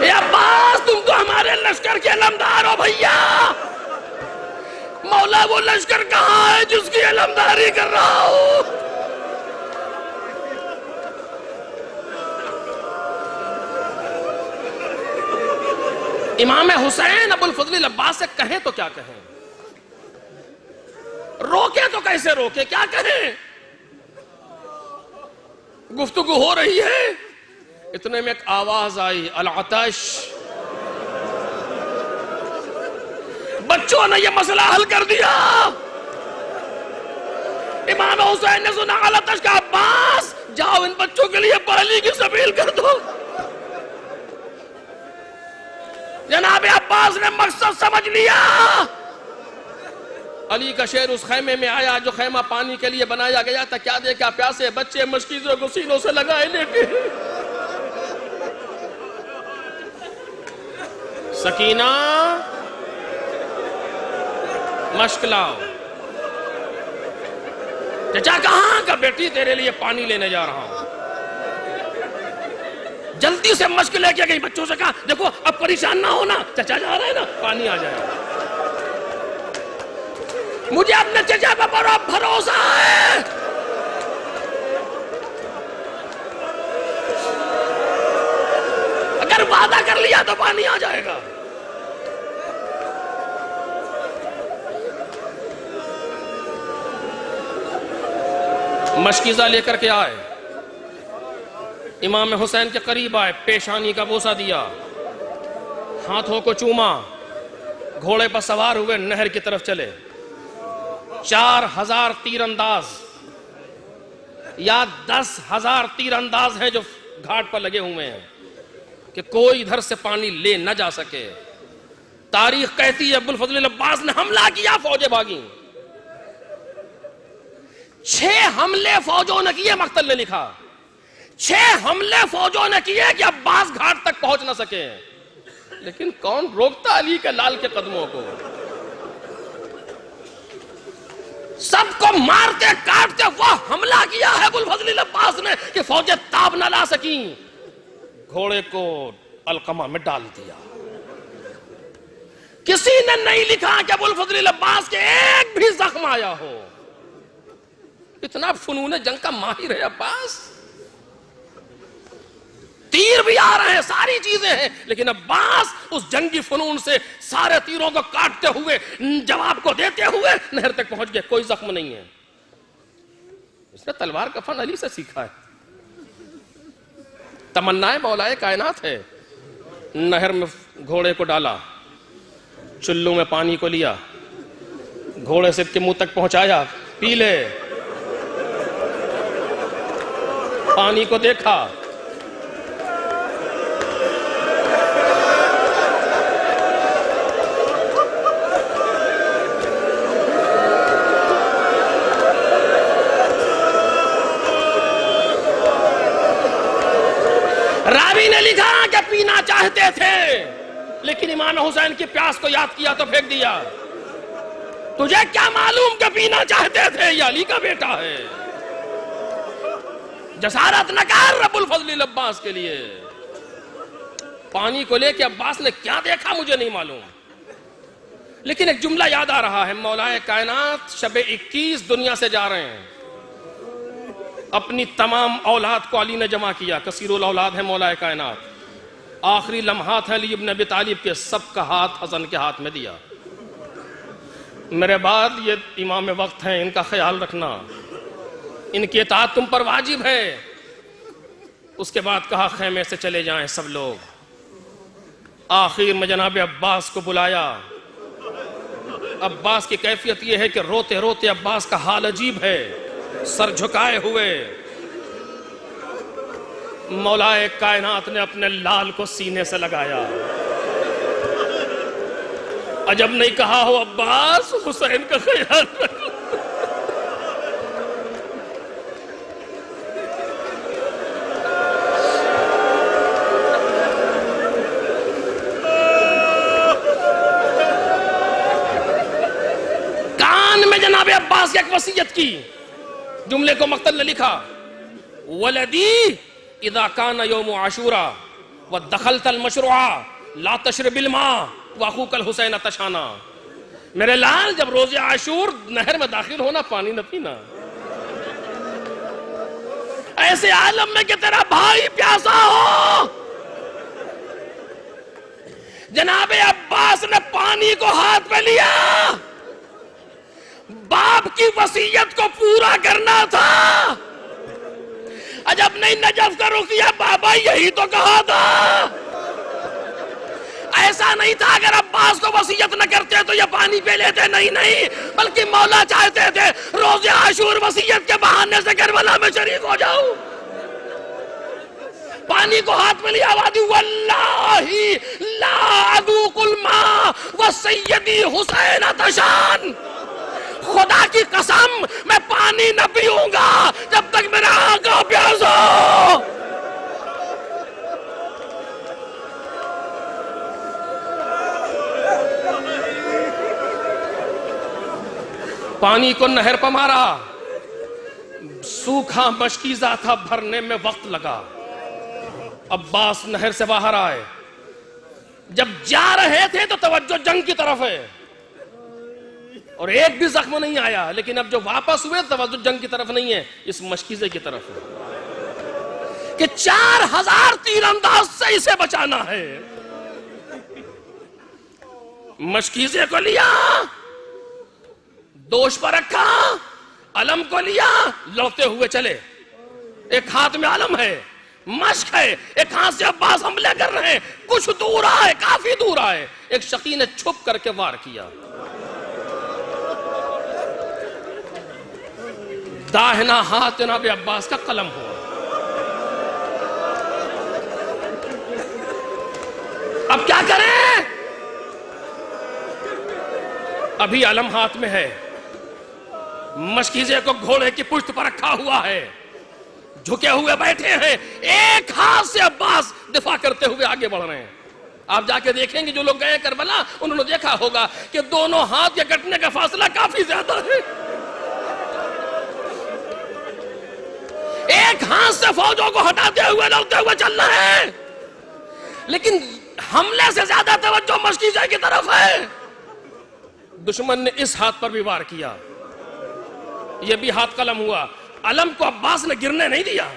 اے عباس تم تو ہمارے لشکر کے علمدار ہو بھیا, مولا وہ لشکر کہاں ہے جس کی علمداری کر رہا ہوں؟ امام حسین ابو الفضل عباس سے کہیں تو کیا کہیں, روکے تو کیسے روکے, کیا کہیں؟ گفتگو ہو رہی ہے, اتنے میں ایک آواز آئی, العطش. بچوں نے یہ مسئلہ حل کر دیا. امام حسین نے سنا العطش کا, عباس جاؤ ان بچوں کے لیے پانی کی سبیل کر دو. جناب عباس نے مقصد سمجھ لیا. علی کا شیر اس خیمے میں آیا جو خیمہ پانی کے لیے بنایا گیا تھا. کیا دیکھا, پیاسے بچے مشکیزوں کو سینوں سے لگائے لیٹے. سکینہ مشک لاؤ. چچا کہاں کا, بیٹی تیرے لیے پانی لینے جا رہا ہوں. جلدی سے مشک لے کے گئی, بچوں سے کہا دیکھو اب پریشان نہ ہونا, چچا جا رہا ہے نا, پانی آ جائے گا. مجھے اپنے چچا پر بڑا بھروسہ ہے. اگر وعدہ کر لیا تو پانی آ جائے گا. مشکیزہ لے کر کے آئے, امام حسین کے قریب آئے, پیشانی کا بوسہ دیا, ہاتھوں کو چوما, گھوڑے پر سوار ہوئے نہر کی طرف چلے. 4000 تیر انداز یا 10,000 تیر انداز ہیں جو گھاٹ پر لگے ہوئے ہیں کہ کوئی ادھر سے پانی لے نہ جا سکے. تاریخ کہتی ہے ابو الفضل عباس نے حملہ کیا, فوجیں بھاگیں. 6 حملے فوجوں نے کیے، مقتل نے لکھا 6 حملے فوجوں نے کیے کہ عباس گھاٹ تک پہنچ نہ سکے، لیکن کون روکتا علی کے لال کے قدموں کو؟ سب کو مارتے کاٹتے وہ حملہ کیا ہے ابوالفضل عباس نے کہ فوجیں تاب نہ لا سکیں، گھوڑے کو القمہ میں ڈال دیا۔ کسی نے نہیں لکھا کہ ابوالفضل عباس کے ایک بھی زخم آیا ہو۔ اتنا فنون جنگ کا ماہر ہے عباس، تیر بھی آ رہے ہیں، ساری چیزیں ہیں، لیکن عباس اس جنگی فنون سے سارے تیروں کو کاٹتے ہوئے، جواب کو دیتے ہوئے نہر تک پہنچ گئے، کوئی زخم نہیں ہے۔ اس نے تلوار کا فن علی سے سیکھا ہے، تمنا مولا کائنات ہے۔ نہر میں گھوڑے کو ڈالا، چلو میں پانی کو لیا، گھوڑے سے کے منہ تک پہنچایا، پی لے، پانی کو دیکھا، راوی نے لکھا کہ پینا چاہتے تھے لیکن امام حسین کی پیاس کو یاد کیا تو پھینک دیا۔ تجھے کیا معلوم کہ پینا چاہتے تھے، یہ علی کا بیٹا ہے۔ جسارت نہ کر ابوالفضل عباس کے لیے۔ پانی کو لے کے عباس نے کیا دیکھا مجھے نہیں معلوم، لیکن ایک جملہ یاد آ رہا ہے، مولا کائنات شب 21 دنیا سے جا رہے ہیں، اپنی تمام اولاد کو علی نے جمع کیا، کثیر الاولاد ہے مولا کائنات، آخری لمحات ہیں علی ابن ابی طالب کے، سب کا ہاتھ حسن کے ہاتھ میں دیا۔ میرے بعد یہ امام وقت ہیں، ان کا خیال رکھنا، ان کی اطاعت تم پر واجب ہے۔ اس کے بعد کہا خیمے سے چلے جائیں سب لوگ۔ آخر میں جناب عباس کو بلایا۔ عباس کی کیفیت یہ ہے کہ روتے روتے عباس کا حال عجیب ہے، سر جھکائے ہوئے۔ مولا کائنات نے اپنے لال کو سینے سے لگایا۔ عجب نہیں کہا ہو عباس، حسین کا خیال رکھ۔ کان میں جناب عباس کی ایک وصیت کی، جملے کو مقتل نے لکھا، ولدی اذا کان یوم عاشورا ودخلت المشروع لا تشرب الماء واخوک الحسین تشانا۔ میرے لال، جب روز عاشور نہر میں داخل ہونا، پانی نہ پینا، ایسے عالم میں کہ تیرا بھائی پیاسا ہو۔ جناب عباس نے پانی کو ہاتھ میں لیا، باپ کی وصیت کو پورا کرنا تھا۔ عجب نہیں نجف کا رخ کیا، بابا یہی تو کہا تھا۔ ایسا نہیں تھا اگر عباس کو وصیت نہ کرتے تو یہ پانی پی لیتے، نہیں، بلکہ مولا چاہتے تھے روز عاشور وصیت کے بہانے سے کربلا میں شریک ہو جاؤ۔ پانی کو ہاتھ میں لیا، وادی واللہ لا اذوق الماء وسیدی حسین تشان۔ خدا کی قسم میں پانی نہ پیوں گا جب تک میرا آقا پیاسا ہو۔ پانی کو نہر پر مارا، سوکھا مشکیزہ تھا، بھرنے میں وقت لگا۔ عباس نہر سے باہر آئے، جب جا رہے تھے تو توجہ جنگ کی طرف ہے اور ایک بھی زخم نہیں آیا، لیکن اب جو واپس ہوئے توجہ جنگ کی طرف نہیں ہے، اس مشکیزے کی طرف ہے کہ 4000 تیر انداز سے اسے بچانا ہے۔ مشکیزے کو لیا، دوش پر رکھا، علم کو لیا، لڑتے ہوئے چلے۔ ایک ہاتھ میں علم ہے، مشق ہے، ایک ہاتھ سے عباس حملے کر رہے ہیں، کچھ دور آئے، کافی دور آئے، ایک شقی نے چھپ کر کے وار کیا، داہنا ہاتھ جناب عباس کا قلم ہوا۔ اب کیا کریں؟ ابھی علم ہاتھ میں ہے، مشکیزے کو گھوڑے کی پشت پر رکھا ہوا ہے, جھکے ہوئے بیٹھے ہیں, ایک ہاتھ سے عباس دفاع کرتے ہوئے آگے بڑھ رہے ہیں. آپ جا کے دیکھیں گے جو لوگ گئے کربلا انہوں نے دیکھا ہوگا کہ دونوں ہاتھ کے کٹنے کا فاصلہ کافی زیادہ ہے. ایک ہاتھ سے فوجوں کو ہٹاتے ہوئے لڑتے ہوئے چل رہے ہیں, لیکن حملے سے زیادہ توجہ مشکیزے کی طرف ہے. دشمن نے اس ہاتھ پر بھی وار کیا, یہ بھی ہاتھ قلم ہوا. علم کو عباس نے گرنے نہیں دیا.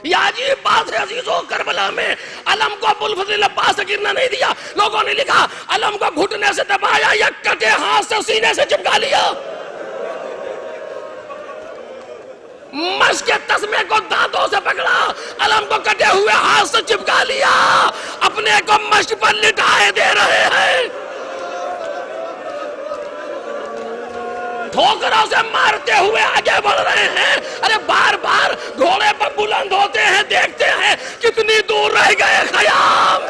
یہ عجیب بات ہے عزیزوں, کربلا میں علم کو ابوالفضل عباس نے گرنا نہیں دیا. لوگوں نے لکھا علم کو گھٹنے سے دبایا یا کٹے ہاتھ سے سینے سے چپکا لیا. مشق کے تسمے کو دانتوں سے پکڑا, علم کو کٹے ہوئے ہاتھ سے چپکا لیا. اپنے کو مشق پر لٹائے دے رہے ہیں, ٹھوکروں سے مارتے ہوئے آگے بڑھ رہے ہیں. ارے بار بار گھوڑے پر بلند ہوتے ہیں, دیکھتے ہیں کتنی دور رہ گئے خیام.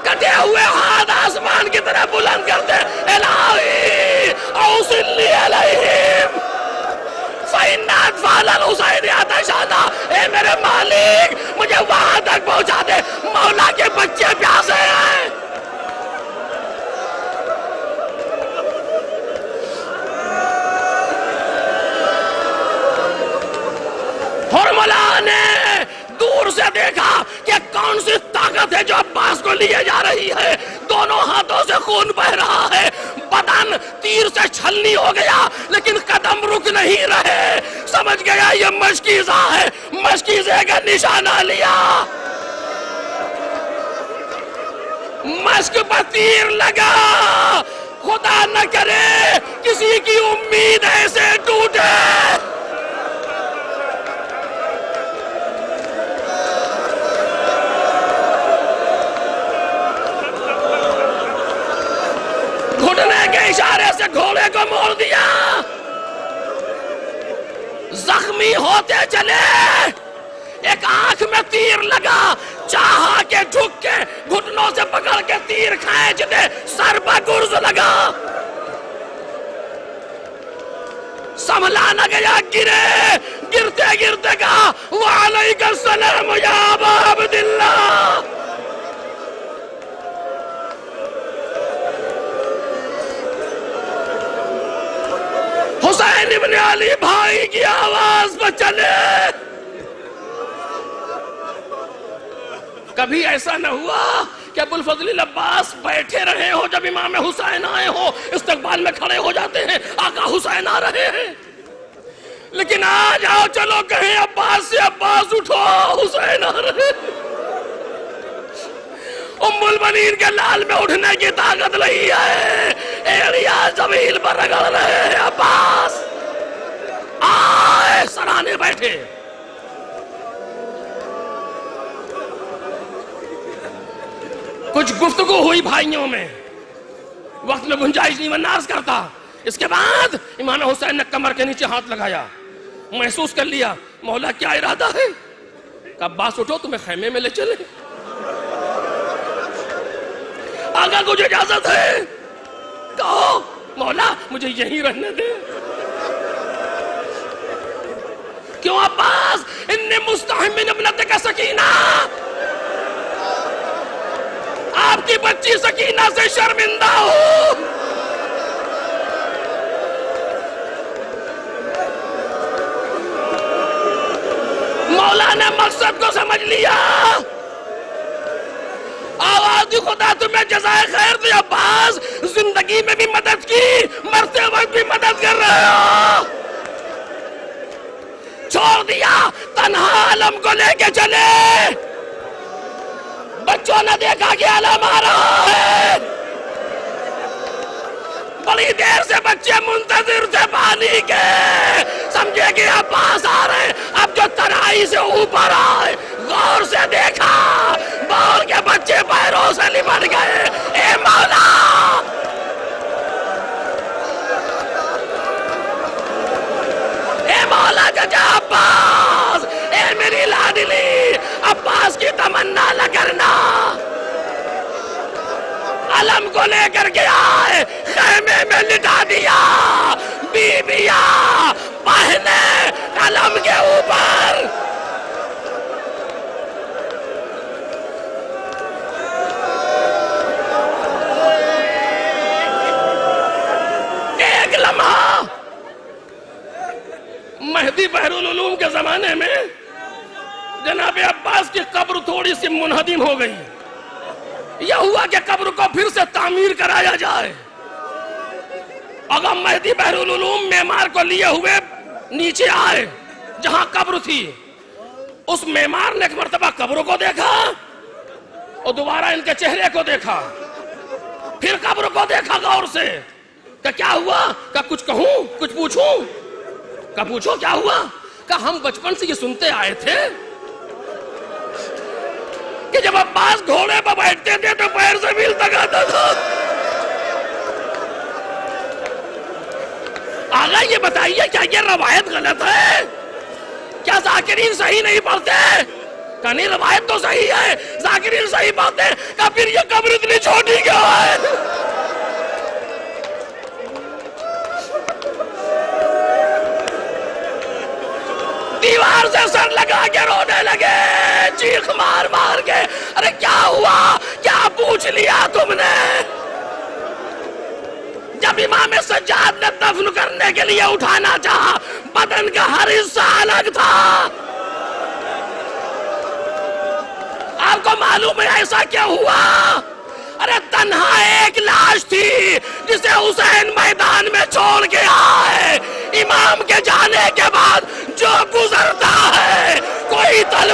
کٹے ہوئے ہاتھ آسمان کی طرح بلند کرتے, الہی اوصلنی علیہم فإن أطفال الحسین عطشانا, اے میرے مالک مجھے وہاں تک پہنچا دے, مولا کے بچے پیاسے ہیں. ہرملا نے دور سے دیکھا کہ کون سی طاقت ہے جو عباس کو لیے جا رہی ہے. دونوں ہاتھوں سے خون بہ رہا ہے, بدن تیر سے چھلنی ہو گیا, لیکن قدم رک نہیں رہے. سمجھ گیا یہ مشکیزہ ہے, مشکیزے کا نشانہ لیا. مشک پر تیر لگا, خدا نہ کرے کسی کی امید ایسے ٹوٹے. گھٹنے کے اشارے سے گھوڑے کو موڑ دیا, زخمی ہوتے چلے. ایک آنکھ میں تیر لگا, چاہا کہ جھک کے گھٹنوں سے پکڑ کے تیر کھینچ دے, سر پر گرز لگا. سنبھلا نہ گیا, گرے, گرتے گرتے کہا وعلیک السلام یا ابا عبداللہ. حسین ابن علی بھائی کی آواز پر چلے. کبھی ایسا نہ ہوا کہ ابوالفضل عباس بیٹھے رہے ہو جب امام حسین آئے ہو, استقبال میں کھڑے ہو جاتے ہیں, آقا حسین آ رہے ہیں. لیکن آج آؤ چلو کہیں عباس سے, عباس اٹھو حسین آ رہے ہیں. ام المنین کے لال میں اٹھنے کی طاقت نہیں ہے, ایڑیا زمین پر رگڑ رہے ہیں. عباس آئے, سرانے بیٹھے. کچھ گفتگو ہوئی بھائیوں میں, وقت میں گنجائش نہیں ورنہ عرض کرتا. اس کے بعد امام حسین نے کمر کے نیچے ہاتھ لگایا, محسوس کر لیا مولا کیا ارادہ ہے. کہ عباس اٹھو تمہیں خیمے میں لے چلے. آقا کچھ اجازت ہے, کہو مولا مجھے یہیں رہنے دے. کیوں عباس, انی مستحی من ابنتک سکینہ, آپ کی بچی سکینہ سے شرمندہ ہوں. مولا نے مقصد کو سمجھ لیا. آواز دی خدا تمہیں جزائے خیر دے. عباس زندگی میں بھی مدد کی, مرتے وقت بھی مدد کر رہے ہو. چھوڑ دیا, تنہا علم کو لے کے چلے. بچوں نے دیکھا کہ علم آ رہا ہے, بڑی دیر سے بچے منتظر تھے پانی کے, سمجھے کہ عباس آ رہے. اب جو تنہائی سے اوپر آئے, غور سے دیکھا, بال کے بچے پیروں سے لپٹ گئے. اے مولا, اے مولا ججا عباس, اے میری لاڈلی, عباس کی تمنا نہ کرنا. علم کو لے کر کے آئے، خیمے میں لٹا دیا، بیویاں بہنیں قلم کے اوپر. ایک لمحہ مہدی بحرالعلوم کے زمانے میں جناب عباس کی قبر تھوڑی سی منہدم ہو گئی. یہ ہوا کہ قبر کو پھر سے تعمیر کرایا جائے. اگر مہدی بحرالعلوم معمار کو لیے ہوئے نیچے آئے جہاں قبر تھی، اس معمار نے ایک مرتبہ قبر کو دیکھا اور دوبارہ ان کے چہرے کو دیکھا، پھر قبر کو دیکھا غور سے کہ کیا ہوا، کہ کچھ کہوں، کچھ پوچھوں، کہ پوچھو کیا ہوا، کہ ہم بچپن سے یہ سنتے آئے تھے کہ جب عباس گھوڑے پر بیٹھتے تھے تو پیر زمین تک آتا تھا. آگا یہ بتائیے کیا یہ روایت غلط ہے؟ کیا ذاکرین صحیح نہیں پڑھتے؟ کہ نہیں، روایت تو صحیح ہے، ذاکرین صحیح پڑھتے، کہ پھر یہ قبر اتنی چھوٹی کیوں ہے؟ دیوار سے سر لگا کے رونے لگے، چیخ مار مار کے. ارے کیا ہوا، کیا پوچھ لیا تم نے؟ جب امام سجاد نے دفن کرنے کے لیے اٹھانا چاہا، بدن کا ہر حصہ الگ تھا. آپ کو معلوم ہے ایسا کیا ہوا؟ ارے تنہا ایک لاش تھی جسے حسین میدان میں چھوڑ کے آئے. امام کے جانے کے بعد جو گزرتا ہے کوئی طلب